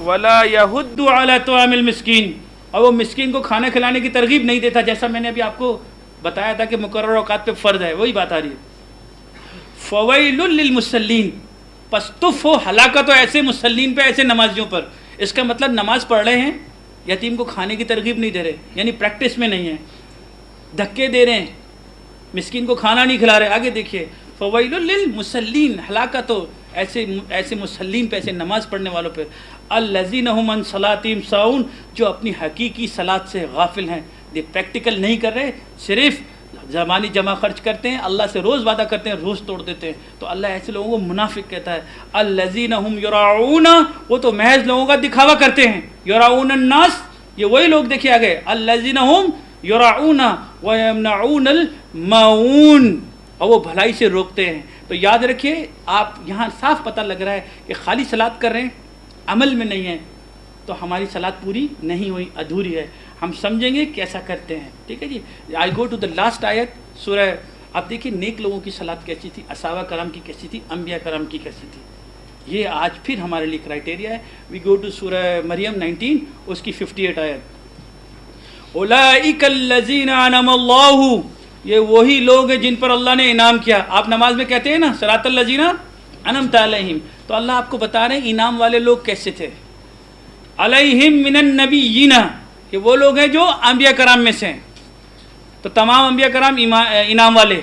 Speaker 1: ولا یحض علی طعام المسکین، اور وہ مسکین کو کھانا کھلانے کی ترغیب نہیں دیتا، جیسا میں نے ابھی آپ کو بتایا تھا کہ مقرر اوقات پہ فرض ہے، وہی بات آ رہی ہے۔ فویل للمصلین، پس تف ہو ہلاکت ہو ایسے مصلین پہ، ایسے نمازیوں پر۔ اس کا مطلب نماز پڑھ رہے ہیں، یتیم کو کھانے کی ترغیب نہیں دے رہے، یعنی پریکٹس میں نہیں ہے، دھکے دے رہے ہیں، مسکین کو کھانا نہیں کھلا رہے۔ آگے دیکھیے، فویل للمصلین، ہلاکت ہو ایسے مصلین پہ، ایسے نماز پڑھنے والوں پہ، الذین هم عن صلاتهم ساہون، جو اپنی حقیقی صلات سے غافل ہیں، یہ پریکٹیکل نہیں کر رہے، صرف زمانی جمع خرچ کرتے ہیں، اللہ سے روز وعدہ کرتے ہیں، روز توڑ دیتے ہیں۔ تو اللہ ایسے لوگوں کو منافق کہتا ہے۔ الذین هم یراؤون، وہ تو محض لوگوں کا دکھاوا کرتے ہیں، یراؤون الناس، یہ وہی لوگ دیکھے آگے، الذین هم یراؤون ویمنعون الماعون، اور وہ بھلائی سے روکتے ہیں۔ تو یاد رکھیے، آپ یہاں صاف پتہ لگ رہا ہے کہ خالی صلات کر رہے ہیں، عمل میں نہیں ہے، تو ہماری صلات پوری نہیں ہوئی، ادھوری ہے۔ ہم سمجھیں گے کیسا کرتے ہیں، ٹھیک ہے جی۔ آئی گو ٹو دا لاسٹ آیت سورہ، آپ دیکھیے نیک لوگوں کی صلات کیسی تھی، صحابہ کرام کی کیسی تھی، انبیاء کرام کی کیسی تھی۔ یہ آج پھر ہمارے لیے کرائٹیریا ہے۔ وی گو ٹو سورہ مریم 19، اس کی 58 آیت، اولئک الذین انعم اللہ، یہ وہی لوگ ہیں جن پر اللہ نے انعام کیا۔ آپ نماز میں کہتے ہیں نا صراط الذین انعمت علیہم، تو اللہ آپ کو بتا رہے ہیں انعام والے لوگ کیسے تھے۔ علیہم من النبیین، کہ وہ لوگ ہیں جو انبیاء کرام میں سے ہیں۔ تو تمام انبیاء کرام انعام والے،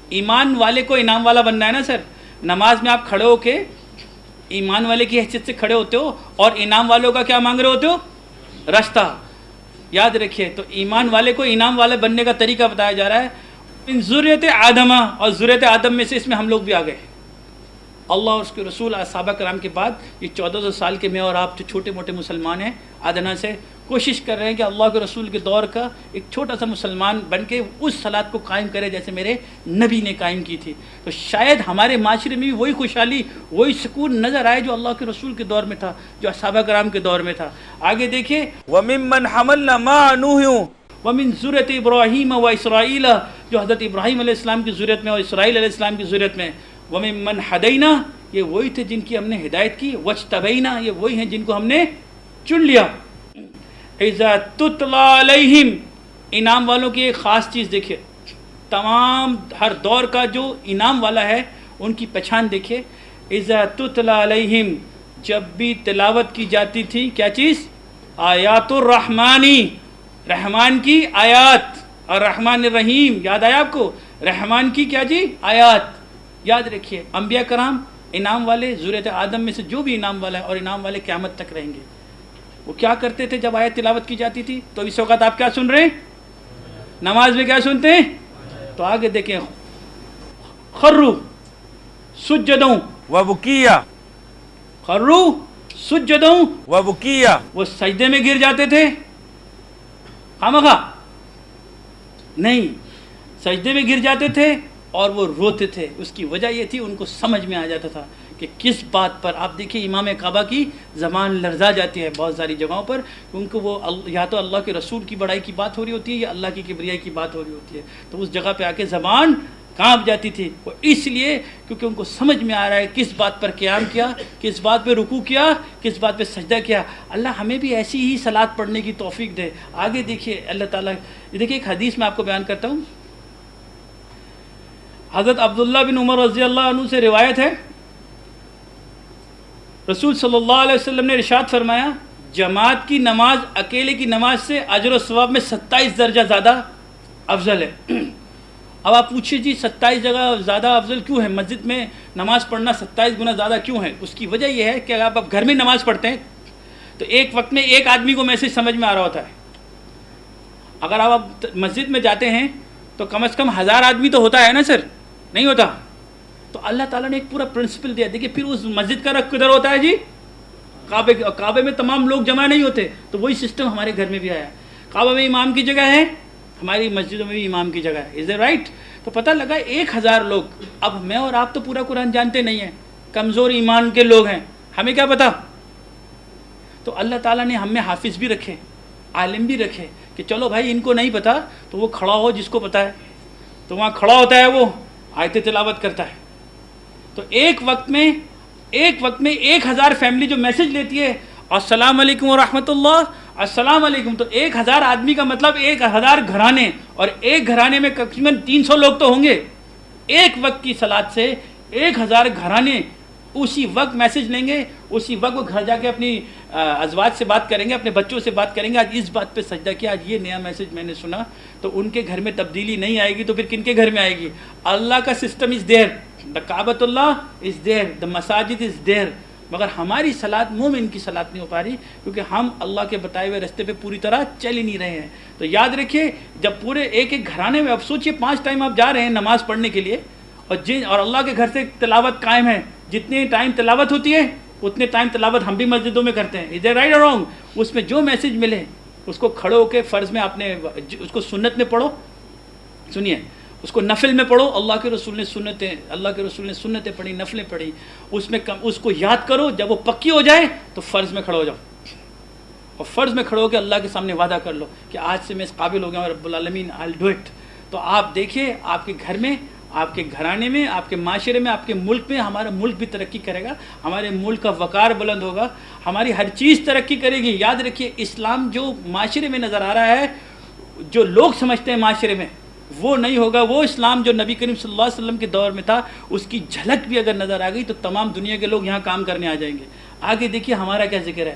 Speaker 1: ایمان والے کو انعام والا بننا ہے نا سر۔ نماز میں آپ کھڑے ہو کے ایمان والے کی حیثیت سے کھڑے ہوتے ہو، اور انعام والوں کا کیا مانگ رہے ہوتے ہو؟ رستہ۔ یاد رکھیے، تو ایمان والے کو انعام والے بننے کا طریقہ بتایا جا رہا ہے۔ ان ذریت آدم، اور ذریت آدم میں سے اس میں ہم لوگ بھی آ گئے۔ اللہ اور اس کے رسول صحابہ کرام کے بعد یہ 1400 سال کے میں اور آپ جو چھوٹے موٹے مسلمان ہیں، ادنا سے کوشش کر رہے ہیں کہ اللہ کے رسول کے دور کا ایک چھوٹا سا مسلمان بن کے اس صلات کو قائم کرے جیسے میرے نبی نے قائم کی تھی۔ تو شاید ہمارے معاشرے میں بھی وہی خوشحالی، وہی سکون نظر آئے جو اللہ کے رسول کے دور میں تھا، جو صحابہ کرام کے دور میں تھا۔ آگے دیکھیے، وَمِمَّنْ حَمَلْنَا مَعَ نُوحٍ وَمِنْ ذُرِّيَّةِ إِبْرَاهِيمَ وَإِسْرَائِيلَ، جو حضرت ابراہیم علیہ السلام کی ذریت میں اور اسرائیل علیہ السلام کی ذریت میں۔ وَمِمَّنْ ہَدَيْنَا، یہ وہی تھے جن کی ہم نے ہدایت کی۔ وَاجْتَبَيْنَا، یہ وہی ہیں جن کو ہم نے چن لیا۔ اِذَا تُتْلَى عَلَيْهِمْ، انعام والوں کی ایک خاص چیز دیکھیں، تمام ہر دور کا جو انعام والا ہے ان کی پہچان دیکھیں۔ اِذَا تُتْلَى عَلَيْهِمْ، جب بھی تلاوت کی جاتی تھی کیا چیز؟ آیات الرحمانی، رحمان کی آیات، اور رحمان الرحیم، یاد آیا آپ کو؟ رحمان کی کیا جی؟ آیات۔ یاد رکھیے، انبیاء کرام انعام والے، ذریت آدم میں سے جو بھی انعام والا ہے، اور انعام والے قیامت تک رہیں گے، وہ کیا کرتے تھے جب آیت تلاوت کی جاتی تھی؟ تو اس وقت آپ کیا سن رہے ہیں؟ نماز میں کیا سنتے ہیں؟ تو آگے دیکھیں، خرو سجدوں
Speaker 2: وبکیہ،
Speaker 1: خرو سجدوں
Speaker 2: وبکیہ،
Speaker 1: وہ سجدے میں گر جاتے تھے خامخواہ؟ نہیں، سجدے میں گر جاتے تھے اور وہ روتے تھے۔ اس کی وجہ یہ تھی ان کو سمجھ میں آ جاتا تھا کہ کس بات پر۔ آپ دیکھیے امام کعبہ کی زبان لرزا جاتی ہے بہت ساری جگہوں پر، کیونکہ وہ یا تو اللہ کے رسول کی بڑائی کی بات ہو رہی ہوتی ہے یا اللہ کی کبریائی کی بات ہو رہی ہوتی ہے، تو اس جگہ پہ آ کے زبان کانپ جاتی تھی۔ وہ اس لیے کیونکہ ان کو سمجھ میں آ رہا ہے کس بات پر قیام کیا، کس بات پہ رکوع کیا، کس بات پہ سجدہ کیا۔ اللہ ہمیں بھی ایسی ہی صلات پڑھنے کی توفیق دے۔ آگے دیکھیے اللہ تعالیٰ، دیکھیے ایک حدیث میں آپ کو بیان کرتا ہوں، حضرت عبداللہ بن عمر رضی اللہ عنہ سے روایت ہے، رسول صلی اللہ علیہ وسلم نے ارشاد فرمایا جماعت کی نماز اکیلے کی نماز سے اجر و ثواب میں 27 درجہ زیادہ افضل ہے۔ اب آپ پوچھیں جی 27 جگہ زیادہ افضل کیوں ہے؟ مسجد میں نماز پڑھنا 27 گنا زیادہ کیوں ہے؟ اس کی وجہ یہ ہے کہ اگر آپ گھر میں نماز پڑھتے ہیں تو ایک وقت میں ایک آدمی کو میسج سمجھ میں آ رہا ہوتا ہے۔ اگر آپ مسجد میں جاتے ہیں تو کم از کم 1000 آدمی تو ہوتا ہے نا سر، نہیں ہوتا؟ تو اللہ تعالیٰ نے ایک پورا پرنسپل دیا۔ دیکھیے پھر اس مسجد کا رخ کدھر ہوتا ہے جی؟ کعبے میں تمام لوگ جمع نہیں ہوتے، تو وہی سسٹم ہمارے گھر میں بھی آیا ہے۔ کعبہ میں امام کی جگہ ہے، ہماری مسجدوں میں بھی امام کی جگہ ہے۔ Is it right? تو پتہ لگا 1000 لوگ۔ اب میں اور آپ تو پورا قرآن جانتے نہیں ہیں، کمزور ایمان کے لوگ ہیں، ہمیں کیا پتہ؟ تو اللہ تعالیٰ نے ہم میں حافظ بھی رکھے، عالم بھی رکھے کہ چلو بھائی ان کو نہیں پتہ تو وہ کھڑا ہو جس کو پتہ ہے، تو وہاں کھڑا ہوتا ہے، وہ آیت تلاوت کرتا ہے۔ تو ایک وقت میں 1000 فیملی جو میسج لیتی ہے السلام علیکم ورحمۃ اللہ، السلام علیکم، تو 1000 آدمی کا مطلب 1000 گھرانے، اور ایک گھرانے میں تقریباً 300 لوگ تو ہوں گے۔ ایک وقت کی صلات سے 1000 گھرانے اسی وقت میسج لیں گے، اسی وقت وہ گھر جا کے اپنی ازواج سے بات کریں گے، اپنے بچوں سے بات کریں گے، آج اس بات پہ سجدہ کیا، آج یہ نیا میسج میں نے سنا، تو ان کے گھر میں تبدیلی نہیں آئے گی تو پھر کن کے گھر میں آئے گی؟ اللہ کا سسٹم از دیر، دا کعبۃ اللہ از دیر، دا مساجد از دیر، مگر ہماری صلات مومن کی صلات نہیں ہو پا رہی کیونکہ ہم اللہ کے بتائے ہوئے راستے پہ پوری طرح چل ہی نہیں رہے ہیں۔ تو یاد رکھیے جب پورے ایک گھرانے میں، اب سوچئے 5 ٹائم آپ جا رہے ہیں نماز پڑھنے کے لیے، اور اللہ کے گھر سے تلاوت قائم ہے، جتنے ٹائم تلاوت ہوتی ہے اتنے ٹائم تلاوت ہم بھی مسجدوں میں کرتے ہیں۔ از اٹ رائٹ اور رانگ؟ اس میں جو میسج ملے اس کو کھڑے ہو کے فرض میں آپ نے اس کو سنت میں پڑھو، سنیے، اس کو نفل میں پڑھو، اللہ کے رسول نے سنتیں پڑھی، نفلیں پڑھی، اس میں اس کو یاد کرو، جب وہ پکی ہو جائے تو فرض میں کھڑے ہو جاؤ، اور فرض میں کھڑے ہو کے اللہ کے سامنے وعدہ کر لو کہ آج سے میں اس قابل ہو گیا ہوں رب العالمین I'll do it۔ تو آپ دیکھیے آپ کے گھر میں، آپ کے گھرانے میں، آپ کے معاشرے میں، آپ کے ملک میں، ہمارا ملک بھی ترقی کرے گا، ہمارے ملک کا وقار بلند ہوگا، ہماری ہر چیز ترقی کرے گی۔ یاد رکھیے اسلام جو معاشرے میں نظر آ رہا ہے، جو لوگ سمجھتے ہیں معاشرے میں، وہ نہیں ہوگا۔ وہ اسلام جو نبی کریم صلی اللہ علیہ وسلم کے دور میں تھا، اس کی جھلک بھی اگر نظر آ گئی تو تمام دنیا کے لوگ یہاں کام کرنے آ جائیں گے۔ آگے دیکھیے ہمارا کیا ذکر ہے،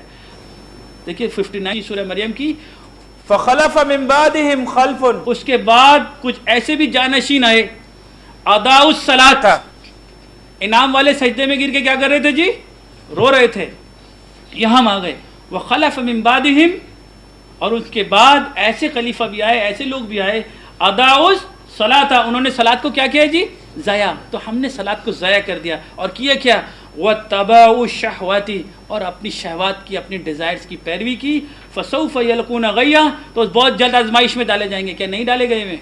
Speaker 1: دیکھیے 59 سورہ مریم کی،
Speaker 2: فخلف من بعدهم خلف،
Speaker 1: اس کے بعد کچھ ایسے بھی جانشین آئے، اضاعوا الصلاۃ، انعام والے سجدے میں گر کے کیا کر رہے تھے جی؟ رو رہے تھے، یہاں آ گئے۔ وخلف من بعدهم، اور اس کے بعد ایسے خلیفہ بھی آئے، ایسے لوگ بھی آئے، اضاعوا الصلاۃ، انہوں نے صلاۃ کو کیا کیا جی؟ ضائع۔ تو ہم نے صلاۃ کو ضائع کر دیا، اور کیا کیا؟ واتبعوا الشہوات، اور اپنی شہوات کی، اپنی ڈیزائرز کی پیروی کی، فسوف یلقون غیا، تو بہت جلد آزمائش میں ڈالے جائیں گے۔ کیا نہیں ڈالے گئے میں؟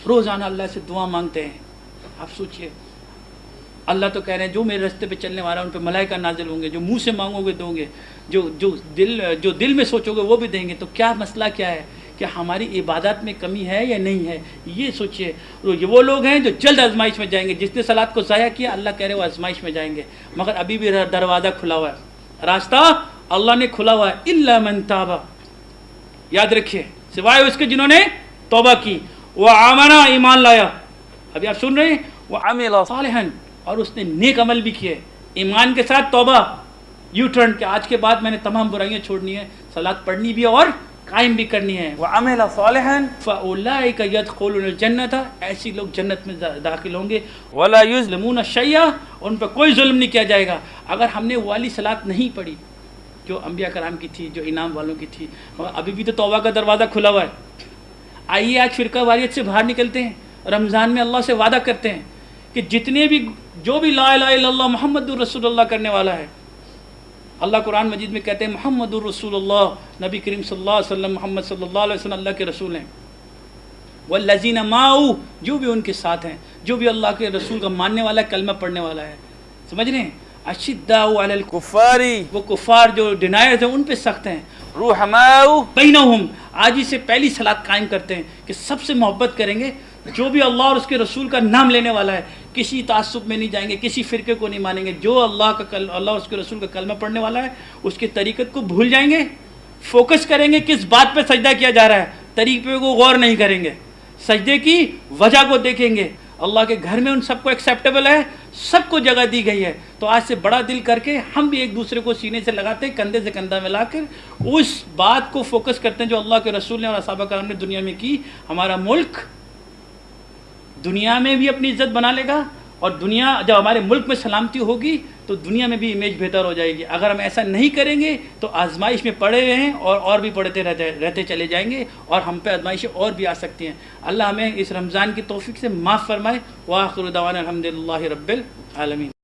Speaker 1: روزانہ اللہ سے دعا مانگتے ہیں، آپ سوچئے، اللہ تو کہہ رہے ہیں جو میرے راستے پہ چلنے والا ان پہ ملائکہ نازل ہوں گے، جو منہ سے مانگو گے دوں گے، جو دل میں سوچو گے وہ بھی دیں گے۔ تو کیا مسئلہ کیا ہے کہ ہماری عبادات میں کمی ہے یا نہیں ہے؟ یہ سوچئے۔ وہ لوگ ہیں جو جلد آزمائش میں جائیں گے، جس نے صلاۃ کو ضائع کیا اللہ کہہ رہے وہ آزمائش میں جائیں گے، مگر ابھی بھی دروازہ کھلا ہوا ہے، راستہ اللہ نے کھلا ہوا ہے، الا من تاب، یاد رکھیے، سوائے اس کے جنہوں نے توبہ کی، وہ آمنا، ایمان لایا، ابھی آپ سن رہے ہیں، وہ عمل صالحا، اور اس نے نیک عمل بھی کیے، ایمان کے ساتھ توبہ، یو ٹرن کہ آج کے بعد میں نے تمام برائیاں چھوڑنی ہے، صلاۃ پڑھنی بھی اور قائم بھی کرنی ہے۔
Speaker 2: وعمل صالحا
Speaker 1: فاولئک يدخلون الجنۃ، ایسی لوگ جنت میں داخل ہوں گے،
Speaker 2: ولا یظلمون
Speaker 1: یظلمون شیئا، ان پہ کوئی ظلم نہیں کیا جائے گا۔ اگر ہم نے والی صلاۃ نہیں پڑھی جو انبیاء کرام کی تھی، جو انعام والوں کی تھی، مگر ابھی بھی تو توبہ کا دروازہ کھلا ہوا ہے۔ آئیے آج فرقہ واریت سے باہر نکلتے ہیں، رمضان میں اللہ سے وعدہ کرتے ہیں کہ جتنے بھی جو بھی لا الہ الا اللہ محمد الرسول اللہ کرنے والا ہے، اللہ قرآن مجید میں کہتے ہیں محمد الرسول اللہ، نبی کریم صلی اللہ علیہ وسلم، محمد صلی اللہ علیہ وسلم اللہ کے رسول ہیں، والذین معہ، جو بھی ان کے ساتھ ہیں، جو بھی اللہ کے رسول کا ماننے والا ہے، کلمہ پڑھنے والا ہے، سمجھ رہے ہیں؟ اشداء علی الکفار،
Speaker 2: کفاری
Speaker 1: وہ کفار جو ڈینائرز ہیں ان پہ سخت ہیں،
Speaker 2: رحماء
Speaker 1: بینہم، آج ہی سے پہلی صلاۃ قائم کرتے ہیں کہ سب سے محبت کریں گے، جو بھی اللہ اور اس کے رسول کا نام لینے والا ہے، کسی تعصب میں نہیں جائیں گے، کسی فرقے کو نہیں مانیں گے، جو اللہ اور اس کے رسول کا کلمہ پڑھنے والا ہے اس کے طریقت کو بھول جائیں گے، فوکس کریں گے کس بات پہ سجدہ کیا جا رہا ہے، طریقے کو غور نہیں کریں گے، سجدے کی وجہ کو دیکھیں گے، اللہ کے گھر میں ان سب کو ایکسیپٹیبل ہے، سب کو جگہ دی گئی ہے. تو آج سے بڑا دل کر کے ہم بھی ایک دوسرے کو سینے سے لگاتے ہیں، کندھے سے کندھا ملا کر اس بات کو فوکس کرتے ہیں جو اللہ کے رسول نے اور صحابہ کرام نے دنیا میں کی. ہمارا ملک دنیا میں بھی اپنی عزت بنا لے گا، اور دنیا جب ہمارے ملک میں سلامتی ہوگی تو دنیا میں بھی امیج بہتر ہو جائے گی. اگر ہم ایسا نہیں کریں گے تو آزمائش میں پڑے ہوئے ہیں اور بھی پڑھتے رہتے چلے جائیں گے، اور ہم پہ آزمائشیں اور بھی آ سکتی ہیں. اللہ ہمیں اس رمضان کی توفیق سے معاف فرمائے. وآخر دعوانا الحمدللہ رب العالمین.